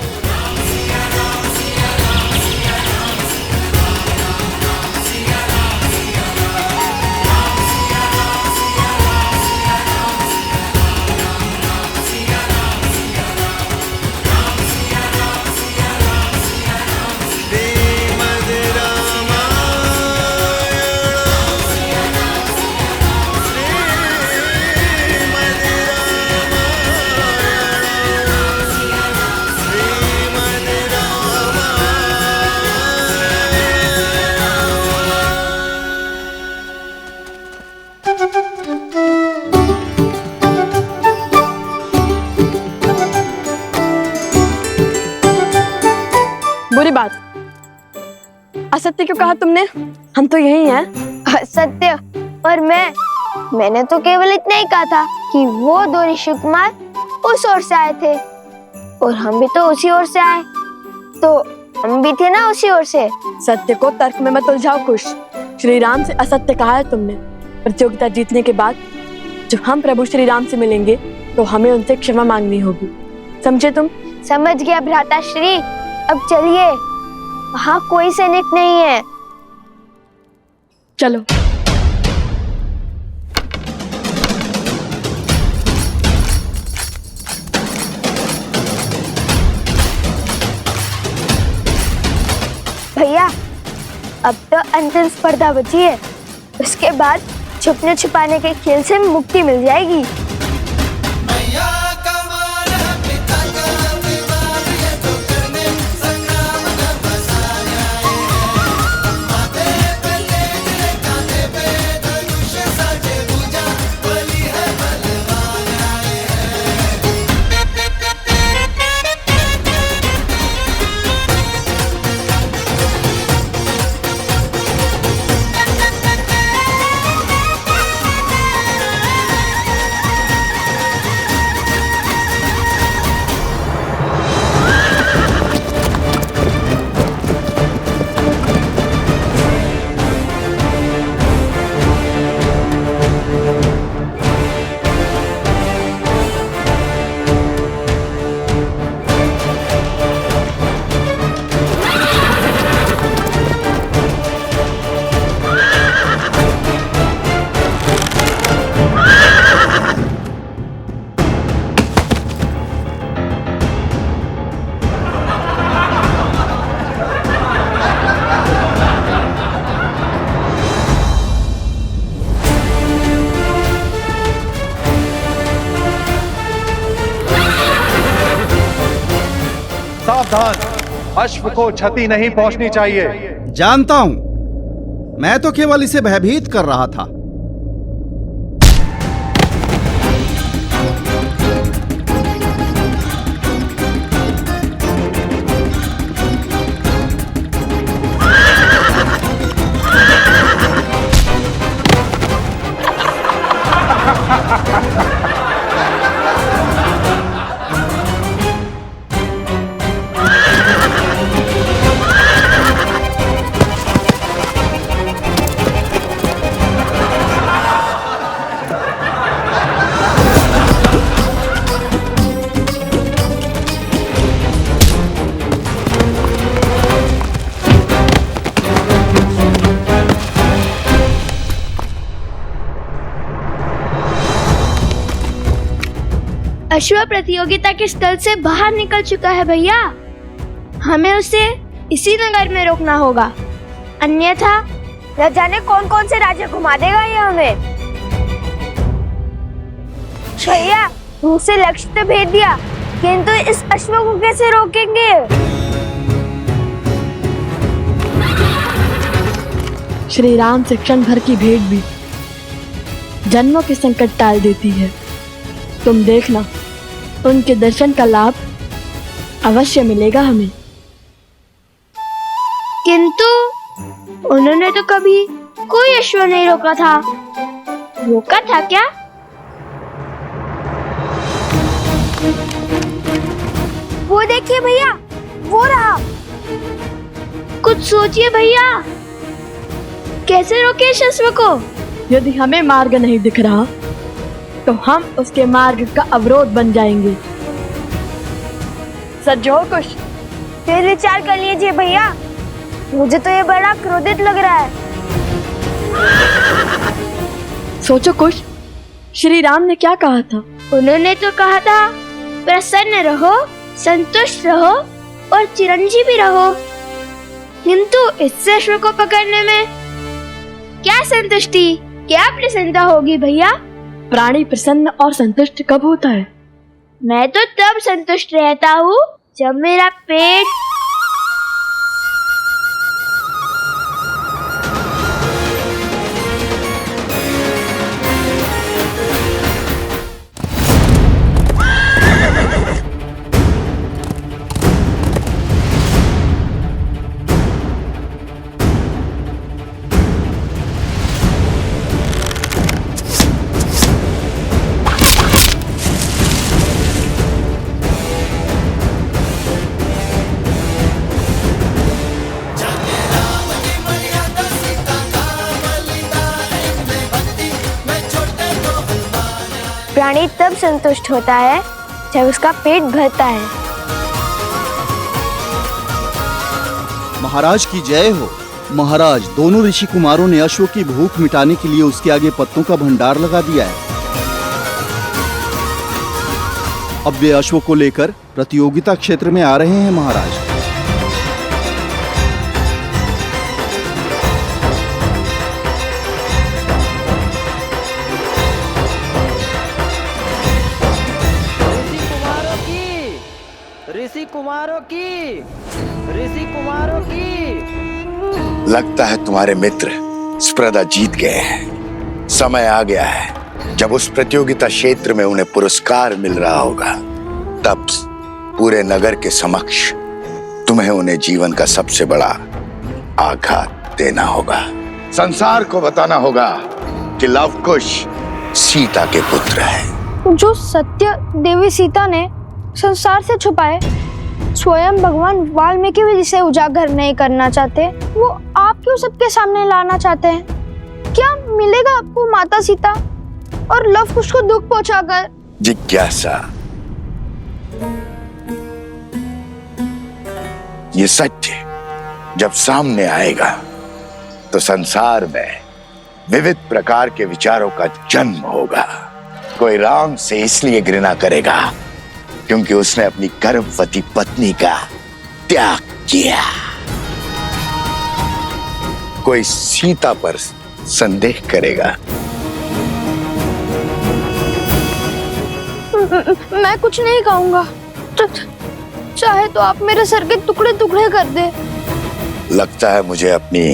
बुरी बात, असत्य क्यों कहा तुमने? हम तो यही हैं। असत्य? और मैंने तो केवल इतना ही कहा था कि वो दो ऋषि कुमार उस ओर से आए थे और हम भी तो उसी ओर से आए, तो हम भी थे ना उसी ओर से। सत्य को तर्क में मत उलझाओ कुश। श्री राम से असत्य कहा है तुमने। प्रतियोगिता जीतने के बाद जब हम प्रभु श्री राम से मिलेंगे तो हमें उनसे क्षमा मांगनी होगी, समझे तुम? समझ गया भ्राता श्री। अब चलिए, वहाँ कोई सैनिक नहीं है। चलो। भैया, अब तो अंतिम स्पर्धा बची है। उसके बाद छुपने छुपाने के खेल से मुक्ति मिल जाएगी। सावधान, अश्व को क्षति नहीं पहुंचनी चाहिए। जानता हूं, मैं तो केवल इसे भयभीत कर रहा था। अश्व प्रतियोगिता के स्थल से बाहर निकल चुका है भैया। हमें उसे इसी नगर में रोकना होगा, अन्यथा न जाने कौन कौन से राज्य घुमा देगा ये हमें। भैया, मुझसे लक्ष्य तो भेज दिया, किंतु इस अश्व को कैसे रोकेंगे? श्री राम से क्षण भर की भेंट भी जन्मों के संकट टाल देती है। तुम देखना, उनके दर्शन का लाभ अवश्य मिलेगा हमें। किंतु उन्होंने तो कभी कोई अश्व नहीं रोका था। रोका था क्या? वो देखिए भैया, वो रहा। कुछ सोचिए भैया, कैसे रोके इस अश्व को? यदि हमें मार्ग नहीं दिख रहा तो हम उसके मार्ग का अवरोध बन जाएंगे। सज्जो कुछ फिर विचार कर लीजिए भैया, मुझे तो ये बड़ा क्रोधित लग रहा है। सोचो कुछ, श्री राम ने क्या कहा था? उन्होंने तो कहा था, प्रसन्न रहो, संतुष्ट रहो और चिरंजीवी रहो। किंतु इस अश्व को पकड़ने में क्या संतुष्टि, क्या प्रसन्नता होगी भैया? प्राणी प्रसन्न और संतुष्ट कब होता है? मैं तो तब संतुष्ट रहता हूँ जब मेरा पेट प्राणी तब संतुष्ट होता है जब उसका पेट भरता है। महाराज की जय हो। महाराज, दोनों ऋषि कुमारों ने अश्व की भूख मिटाने के लिए उसके आगे पत्तों का भंडार लगा दिया है। अब वे अश्व को लेकर प्रतियोगिता क्षेत्र में आ रहे हैं महाराज। ऋषि कुमारों की लगता है तुम्हारे मित्र स्पर्धा जीत गए हैं। समय आ गया है जब उस प्रतियोगिता क्षेत्र में उन्हें पुरस्कार मिल रहा होगा। तब पूरे नगर के समक्ष तुम्हें उन्हें जीवन का सबसे बड़ा आघात देना होगा। संसार को बताना होगा कि लवकुश सीता के पुत्र है। जो सत्य देवी सीता ने संसार से छुपाए, स्वयं भगवान वाल्मीकि भी जिसे उजागर नहीं करना चाहते, वो आप क्यों सबके सामने लाना चाहते हैं? क्या मिलेगा आपको माता सीता और लव कुश को दुख पहुंचाकर? जिज्ञासा, ये सत्य जब सामने आएगा तो संसार में विविध प्रकार के विचारों का जन्म होगा। कोई राम से इसलिए घृणा करेगा क्योंकि उसने अपनी गर्भवती पत्नी का त्याग किया। कोई सीता पर संदेह करेगा। मैं कुछ नहीं कहूंगा, चाहे तो आप मेरे सर के टुकड़े टुकड़े कर दे। लगता है मुझे अपनी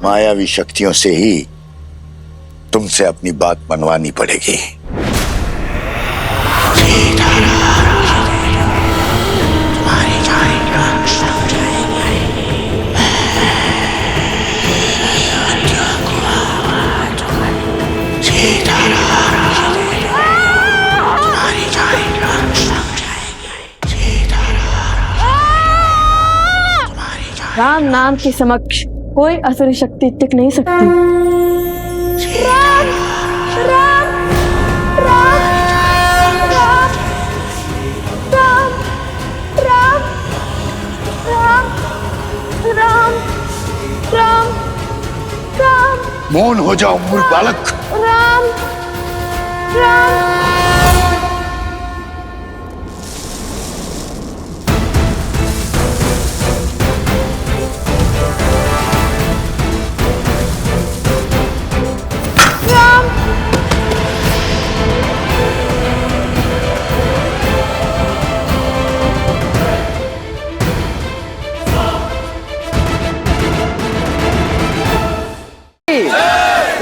मायावी शक्तियों से ही तुमसे अपनी बात मनवानी पड़ेगी। राम नाम के समक्ष कोई असुरी शक्ति टिक नहीं सकती। राम, राम, राम, राम, राम, राम, राम, राम, राम, राम। मौन हो जाओ मूर्ख बालक। राम, राम।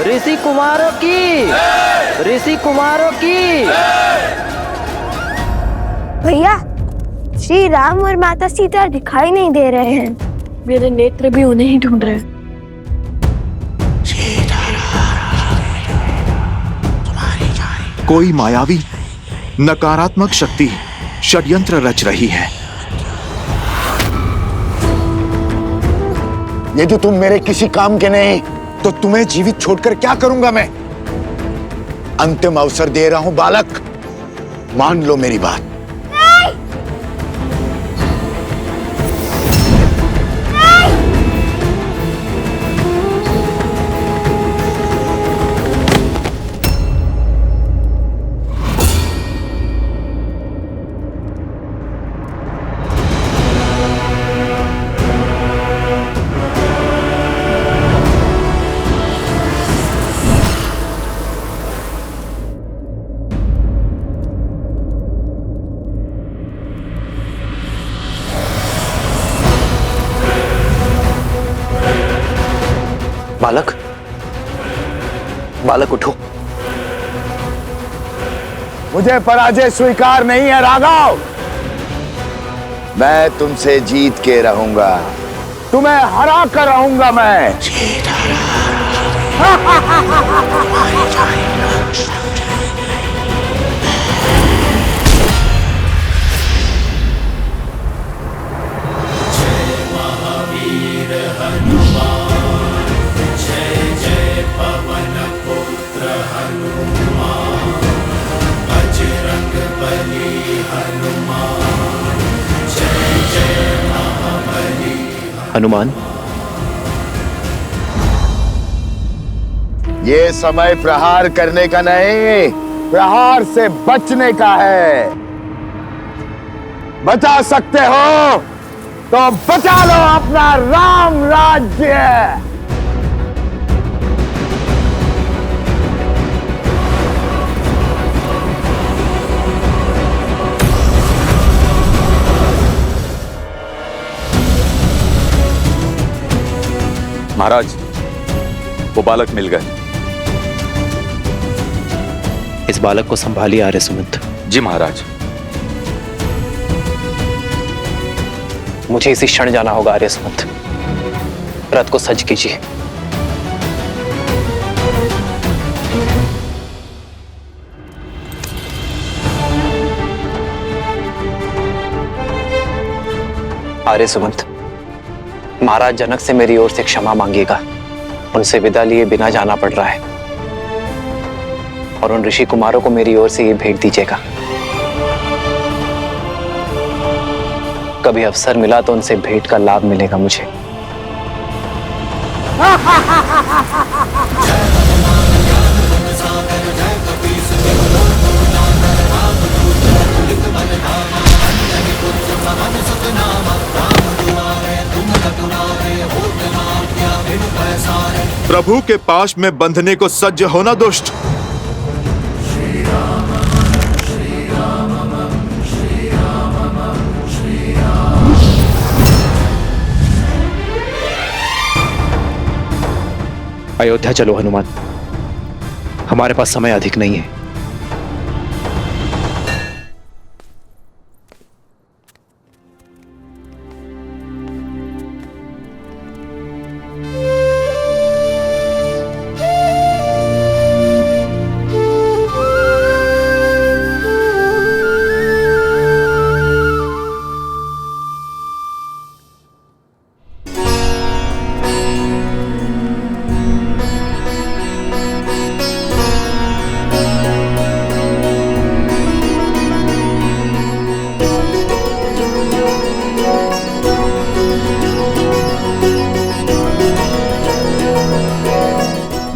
ऋषि कुमारों ऋषि कुमारों की। भैया, श्री राम और माता सीता दिखाई नहीं दे रहे हैं। मेरे नेत्र भी उन्हें ही ढूंढ रहे हैं। कोई मायावी नकारात्मक शक्ति षड्यंत्र रच रही है। यदि तुम मेरे किसी काम के नहीं तो तुम्हें जीवित छोड़कर क्या करूंगा मैं? अंतिम अवसर दे रहा हूं बालक, मान लो मेरी बात। बालक, बालक उठो। मुझे पराजय स्वीकार नहीं है राघव। मैं तुमसे जीत के रहूंगा, तुम्हें हरा कर रहूंगा मैं। हनुमान, ये समय प्रहार करने का नहीं, प्रहार से बचने का है। बचा सकते हो तो बचा लो अपना राम राज्य। महाराज, वो बालक मिल गए। इस बालक को संभालिए आर्य सुमंत। जी महाराज। मुझे इसी क्षण जाना होगा आर्य सुमंत। रथ को सज्ज कीजिए। आर्य सुमंत, महाराज जनक से मेरी ओर से क्षमा मांगिएगा। उनसे विदा लिए बिना जाना पड़ रहा है, और उन ऋषि कुमारों को मेरी ओर से ये भेंट दीजिएगा। कभी अवसर मिला तो उनसे भेंट का लाभ मिलेगा मुझे। प्रभु के पाश में बंधने को सज्ज होना दुष्ट। अयोध्या चलो हनुमान, हमारे पास समय अधिक नहीं है।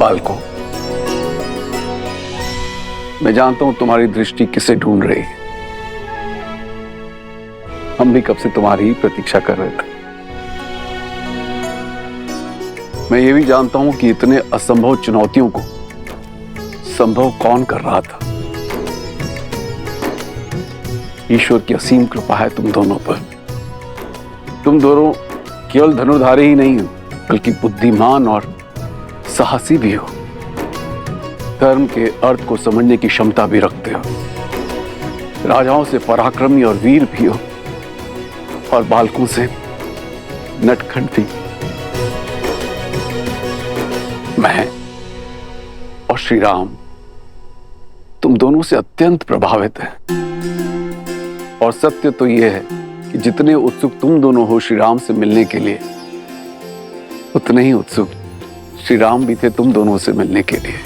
बालकों, मैं जानता हूं तुम्हारी दृष्टि किसे ढूंढ रही है। हम भी कब से तुम्हारी ही प्रतीक्षा कर रहे थे। मैं ये भी जानता हूं कि इतने असंभव चुनौतियों को संभव कौन कर रहा था। ईश्वर की असीम कृपा है तुम दोनों पर। तुम दोनों केवल धनुर्धारी ही नहीं हो, बल्कि बुद्धिमान और साहसी भी हो। धर्म के अर्थ को समझने की क्षमता भी रखते हो, राजाओं से पराक्रमी और वीर भी हो, और बालकों से नटखट भी। मैं और श्री राम तुम दोनों से अत्यंत प्रभावित हैं। और सत्य तो यह है कि जितने उत्सुक तुम दोनों हो श्री राम से मिलने के लिए, उतने ही उत्सुक श्री राम भी थे तुम दोनों से मिलने के लिए।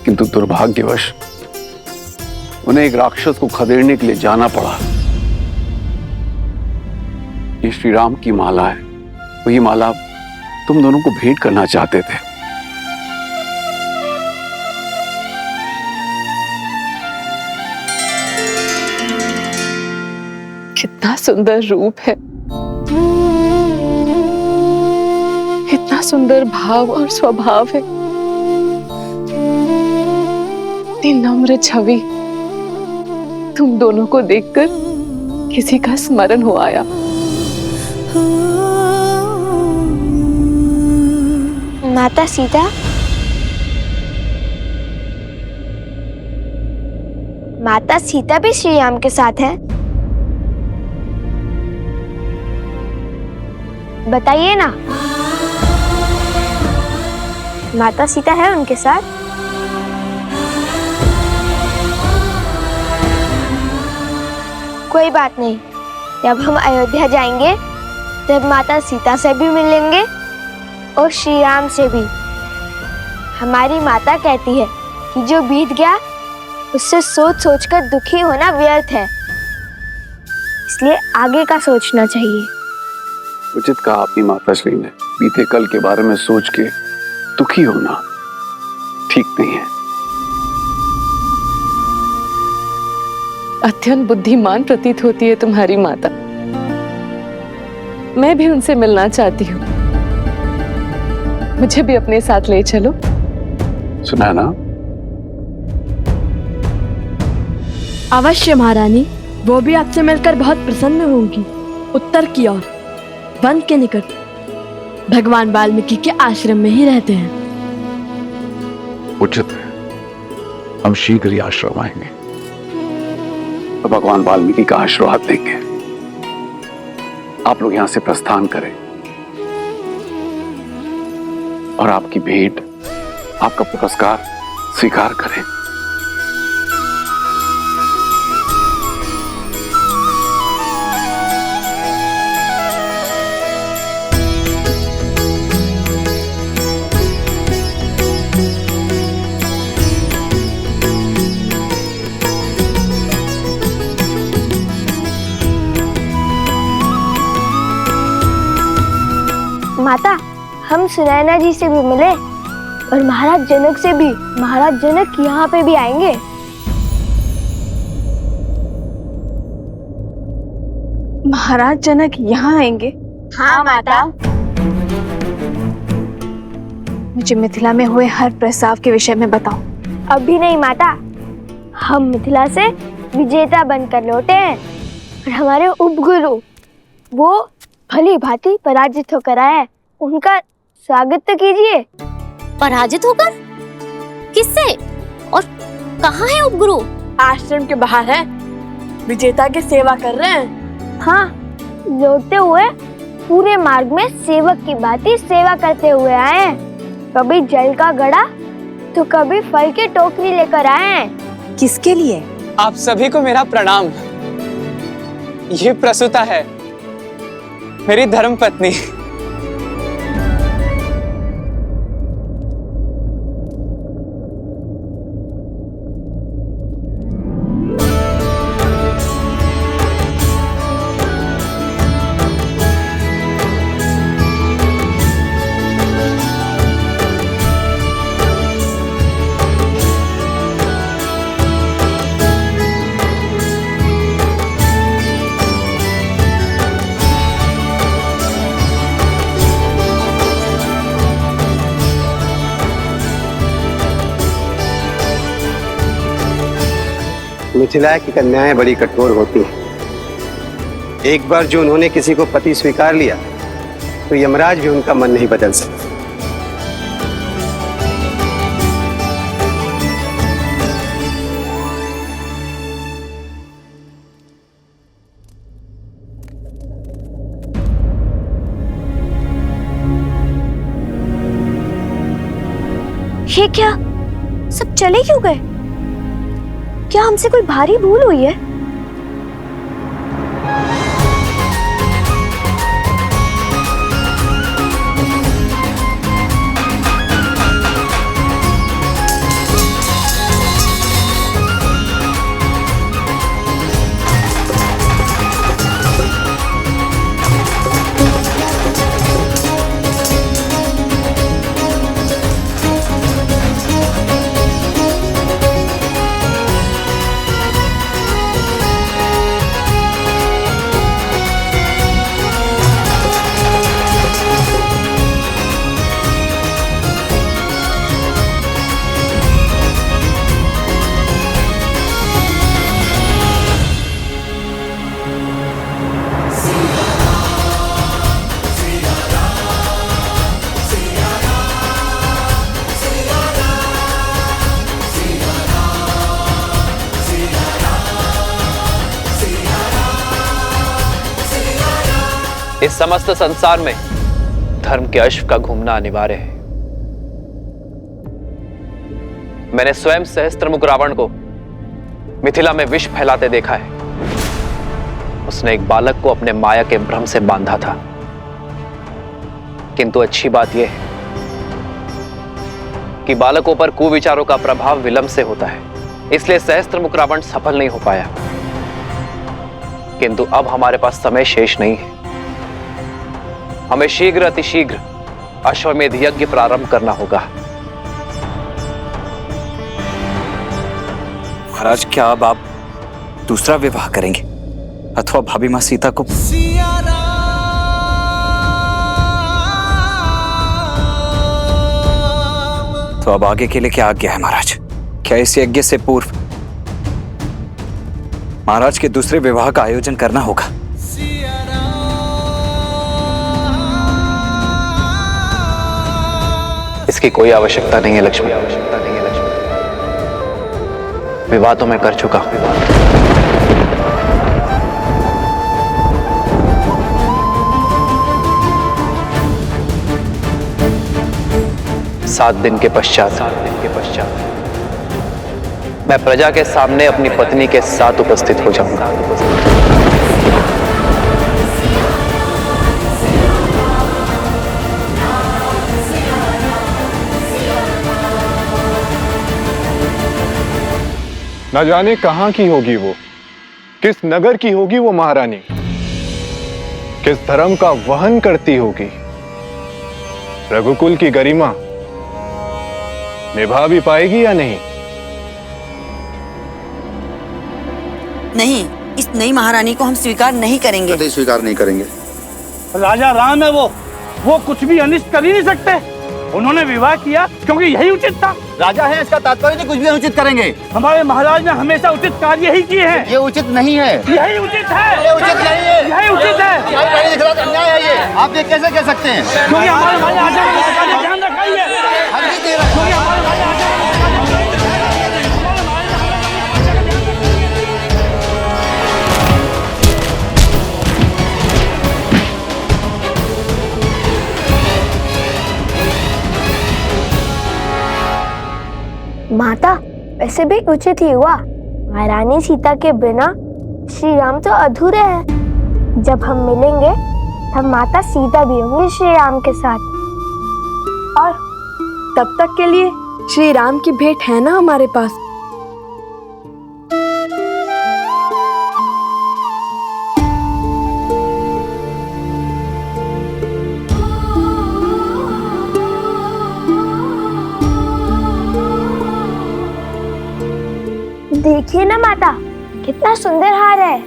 किंतु दुर्भाग्यवश उन्हें एक राक्षस को खदेड़ने के लिए जाना पड़ा। ये श्री राम की माला है, वही माला तुम दोनों को भेंट करना चाहते थे। कितना सुंदर रूप है, कितना सुंदर भाव और स्वभाव है, इतनी नम्र छवि। तुम दोनों को देखकर किसी का स्मरण हो आया। माता सीता, माता सीता भी श्री राम के साथ है? बताइए ना, माता सीता है उनके साथ? कोई बात नहीं, जब हम अयोध्या जाएंगे तब माता सीता से भी मिलेंगे और श्री राम से भी। हमारी माता कहती है कि जो बीत गया उससे सोच सोचकर दुखी होना व्यर्थ है, इसलिए आगे का सोचना चाहिए। उचित कहा आपकी माताश्री ने, बीते कल के बारे में सोच के दुखी होना ठीक नहीं है। अत्यंत बुद्धिमान प्रतीत होती है तुम्हारी माता। मैं भी उनसे मिलना चाहती हूँ, मुझे भी अपने साथ ले चलो। सुना ना? अवश्य महारानी, वो भी आपसे मिलकर बहुत प्रसन्न होंगी। उत्तर की ओर वन के निकट भगवान वाल्मीकि के आश्रम में ही रहते हैं। उचित है, हम शीघ्र ही आश्रम आएंगे तो भगवान वाल्मीकि का आशीर्वाद देंगे। आप लोग यहां से प्रस्थान करें और आपकी भेंट, आपका पुरस्कार स्वीकार करें। माता, हम सुनैना जी से भी मिले और महाराज जनक से भी। महाराज जनक यहाँ पे भी आएंगे। महाराज जनक यहाँ आएंगे? हाँ माता। मुझे मिथिला में हुए हर प्रस्ताव के विषय में बताओ। अभी नहीं माता, हम मिथिला से विजेता बनकर लौटे हैं और हमारे उपगुरु वो भली भांति पराजित होकर आए, उनका स्वागत तो कीजिए। पराजित होकर? किससे और कहाँ है उपगुरु? आश्रम के बाहर है, विजेता की सेवा कर रहे हैं। हाँ, लौटते हुए पूरे मार्ग में सेवक की भांति सेवा करते हुए आए हैं। कभी जल का घड़ा तो कभी फल की टोकरी लेकर आए हैं। किसके लिए? आप सभी को मेरा प्रणाम। ये प्रसूता है, मेरी धर्मपत्नी। मिथिला की कन्याएं बड़ी कठोर होती हैं। एक बार जो उन्होंने किसी को पति स्वीकार लिया तो यमराज भी उनका मन नहीं बदल सकता। ये क्या? सब चले क्यों गए? क्या हमसे कोई भारी भूल हुई है? इस समस्त संसार में धर्म के अश्व का घूमना अनिवार्य है। मैंने स्वयं सहस्त्रमुख रावण को मिथिला में विष फैलाते देखा है। उसने एक बालक को अपने माया के भ्रम से बांधा था। किंतु अच्छी बात यह है कि बालकों पर कुविचारों का प्रभाव विलंब से होता है, इसलिए सहस्त्रमुख रावण सफल नहीं हो पाया। किंतु अब हमारे पास समय शेष नहीं है। हमें शीघ्र अतिशीघ्र अश्वमेध यज्ञ प्रारंभ करना होगा। महाराज, क्या अब आप दूसरा विवाह करेंगे अथवा भाभी मां सीता को? तो अब आगे के लिए क्या आज्ञा है महाराज? क्या इस यज्ञ से पूर्व महाराज के दूसरे विवाह का आयोजन करना होगा? इसकी कोई आवश्यकता नहीं है लक्ष्मी, आवश्यकता नहीं है लक्ष्मी। विवाह तो मैं कर चुका हूं। 7 दिन के पश्चात मैं प्रजा के सामने अपनी पत्नी के साथ उपस्थित हो जाऊंगा। न जाने कहां की होगी वो, किस नगर की होगी वो महारानी, किस धर्म का वहन करती होगी। रघुकुल की गरिमा निभा भी पाएगी या नहीं? नहीं, इस नई महारानी को हम स्वीकार नहीं करेंगे। कभी स्वीकार नहीं करेंगे। राजा राम है वो कुछ भी अनिष्ट कर ही नहीं सकते। उन्होंने विवाह किया क्योंकि यही उचित था। राजा है, इसका तात्पर्य नहीं कुछ भी अनुचित करेंगे। हमारे महाराज ने हमेशा उचित कार्य ही किए हैं। ये उचित नहीं है। यही उचित है। ये उचित नहीं है। यही उचित है। अन्याय है ये। आप ये कैसे कह सकते हैं? क्योंकि हमारे राजा ने ध्यान रखा ही है। क्योंकि हमारे राजा माता, वैसे भी उचित ही हुआ। महारानी सीता के बिना श्री राम तो अधूरे हैं। जब हम मिलेंगे तब माता सीता भी होंगी श्री राम के साथ। और तब तक के लिए श्री राम की भेंट है ना हमारे पास। देखिए ना माता, कितना सुंदर हार है।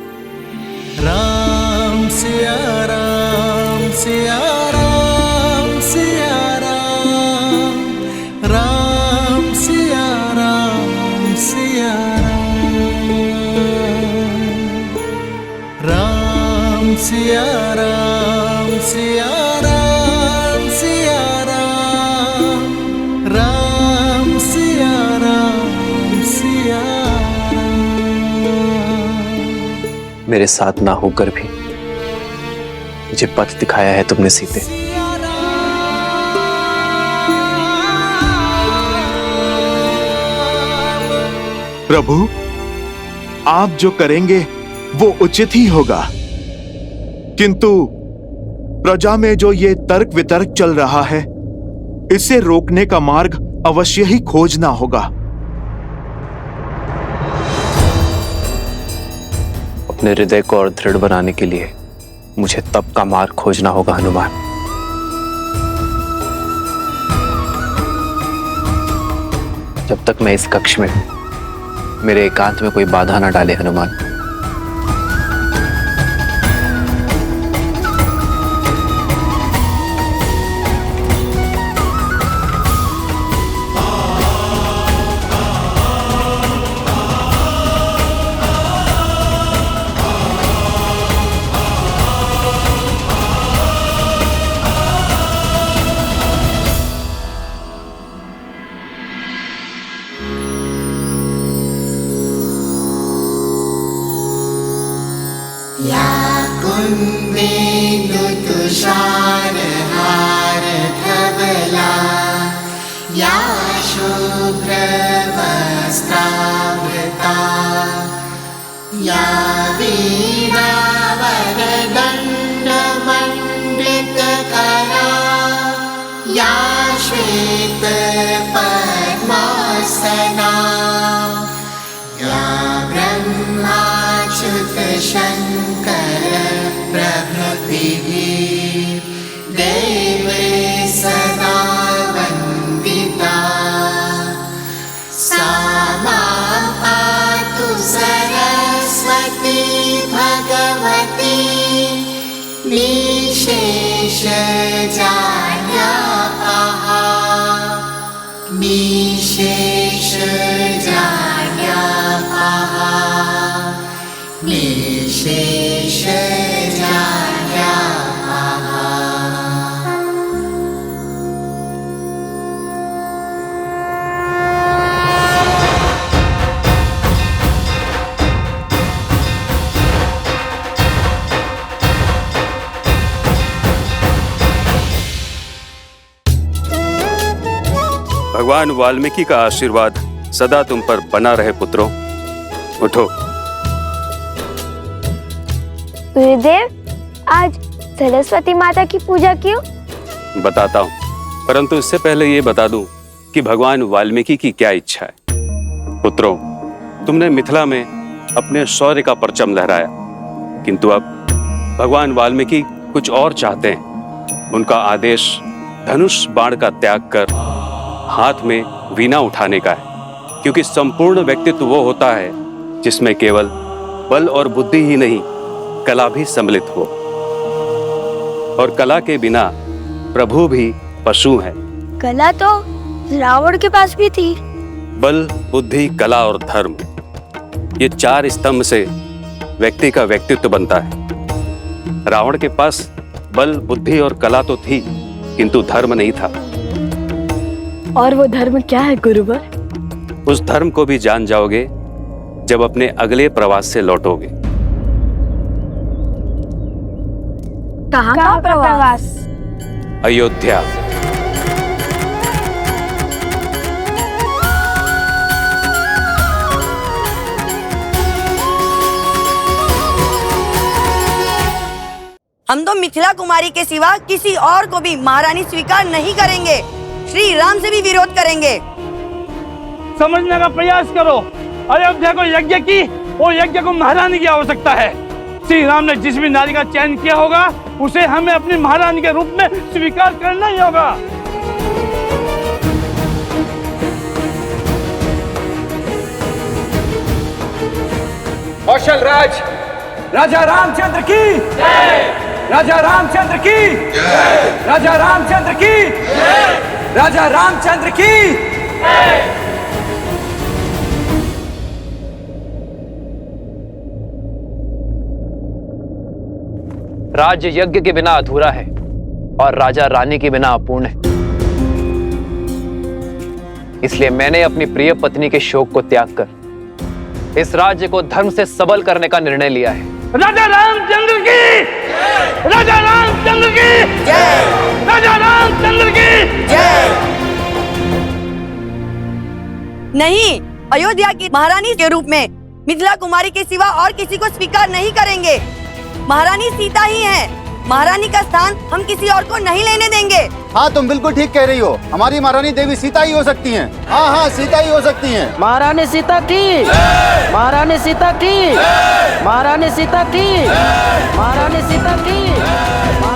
राम सिया राम सिया राम सिया राम, राम सिया राम सिया राम, राम सिया राम सिया राम सिया राम, राम सिया राम सिया। मेरे साथ ना होकर भी मुझे पथ दिखाया है तुमने सीते। प्रभु, आप जो करेंगे वो उचित ही होगा, किंतु प्रजा में जो ये तर्क वितर्क चल रहा है, इसे रोकने का मार्ग अवश्य ही खोजना होगा। अपने हृदय को और दृढ़ बनाने के लिए मुझे तप का मार्ग खोजना होगा हनुमान। जब तक मैं इस कक्ष में हूं, मेरे एकांत में कोई बाधा ना डाले हनुमान। तुषारहार धवला या शुभ्रवस्त्रावृता या वीणावरदण्डमण्डितकरा या श्वेतपद्मासना या ब्रह्माच्युतशङ्कर प्रभृतिभिः देवे सदा वन्दिता। सा मां पातु सरस्वती भगवती निशेषजाड्यापहा निशेषजाड्यापहा निशेषजाड्यापहा। भगवान वाल्मीकि का आशीर्वाद सदा तुम पर बना रहे पुत्रों। उठो। गुरुदेव, आज सरस्वती माता की पूजा क्यों? बताता हूँ, परंतु इससे पहले ये बता दूं कि भगवान वाल्मीकि की क्या इच्छा है। पुत्रों, तुमने मिथिला में अपने शौर्य का परचम लहराया, किंतु अब भगवान वाल्मीकि कुछ और चाहते हैं। उनका आदेश धनुष बाण का त्याग कर हाथ में वीणा उठाने का है, क्योंकि संपूर्ण व्यक्तित्व वो होता है जिसमें केवल बल और बुद्धि ही नहीं, कला भी सम्मिलित हो। और कला के बिना प्रभु भी पशु है। कला तो रावण के पास भी थी। बल, बुद्धि, कला और धर्म, ये चार स्तंभ से व्यक्ति का व्यक्तित्व बनता है। रावण के पास बल, बुद्धि और कला तो थी, किंतु धर्म नहीं था। और वो धर्म क्या है गुरुवर? उस धर्म को भी जान जाओगे जब अपने अगले प्रवास से लौटोगे। कहाँ का प्रवास? अयोध्या। हम तो मिथिला कुमारी के सिवा किसी और को भी महारानी स्वीकार नहीं करेंगे। श्री राम से भी विरोध करेंगे। समझने का प्रयास करो। अयोध्या को यज्ञ की, वो यज्ञ को महारानी की आवश्यकता है। श्री राम ने जिस भी नारी का चयन किया होगा, उसे हमें अपनी महारानी के रूप में स्वीकार करना ही होगा। कौशल राज, राजा रामचंद्र की जय। राजा रामचंद्र की जय। राजा रामचंद्र की जय। राजा रामचंद्र की जय। राज्य यज्ञ के बिना अधूरा है और राजा रानी के बिना अपूर्ण है। इसलिए मैंने अपनी प्रिय पत्नी के शोक को त्याग कर इस राज्य को धर्म से सबल करने का निर्णय लिया है। राजा रामचंद्र की जय। राजा रामचंद्र की जय। राजा रामचंद्र की जय। नहीं, अयोध्या की महारानी के रूप में मिथिला कुमारी के सिवा और किसी को स्वीकार नहीं करेंगे। महारानी सीता ही है, महारानी का स्थान हम किसी और को नहीं लेने देंगे। हाँ तुम बिल्कुल ठीक कह रही हो, हमारी महारानी देवी सीता ही हो सकती हैं। हाँ हाँ सीता ही हो सकती हैं। महारानी सीता की, महारानी सीता की, महारानी सीता की, महारानी सीता की।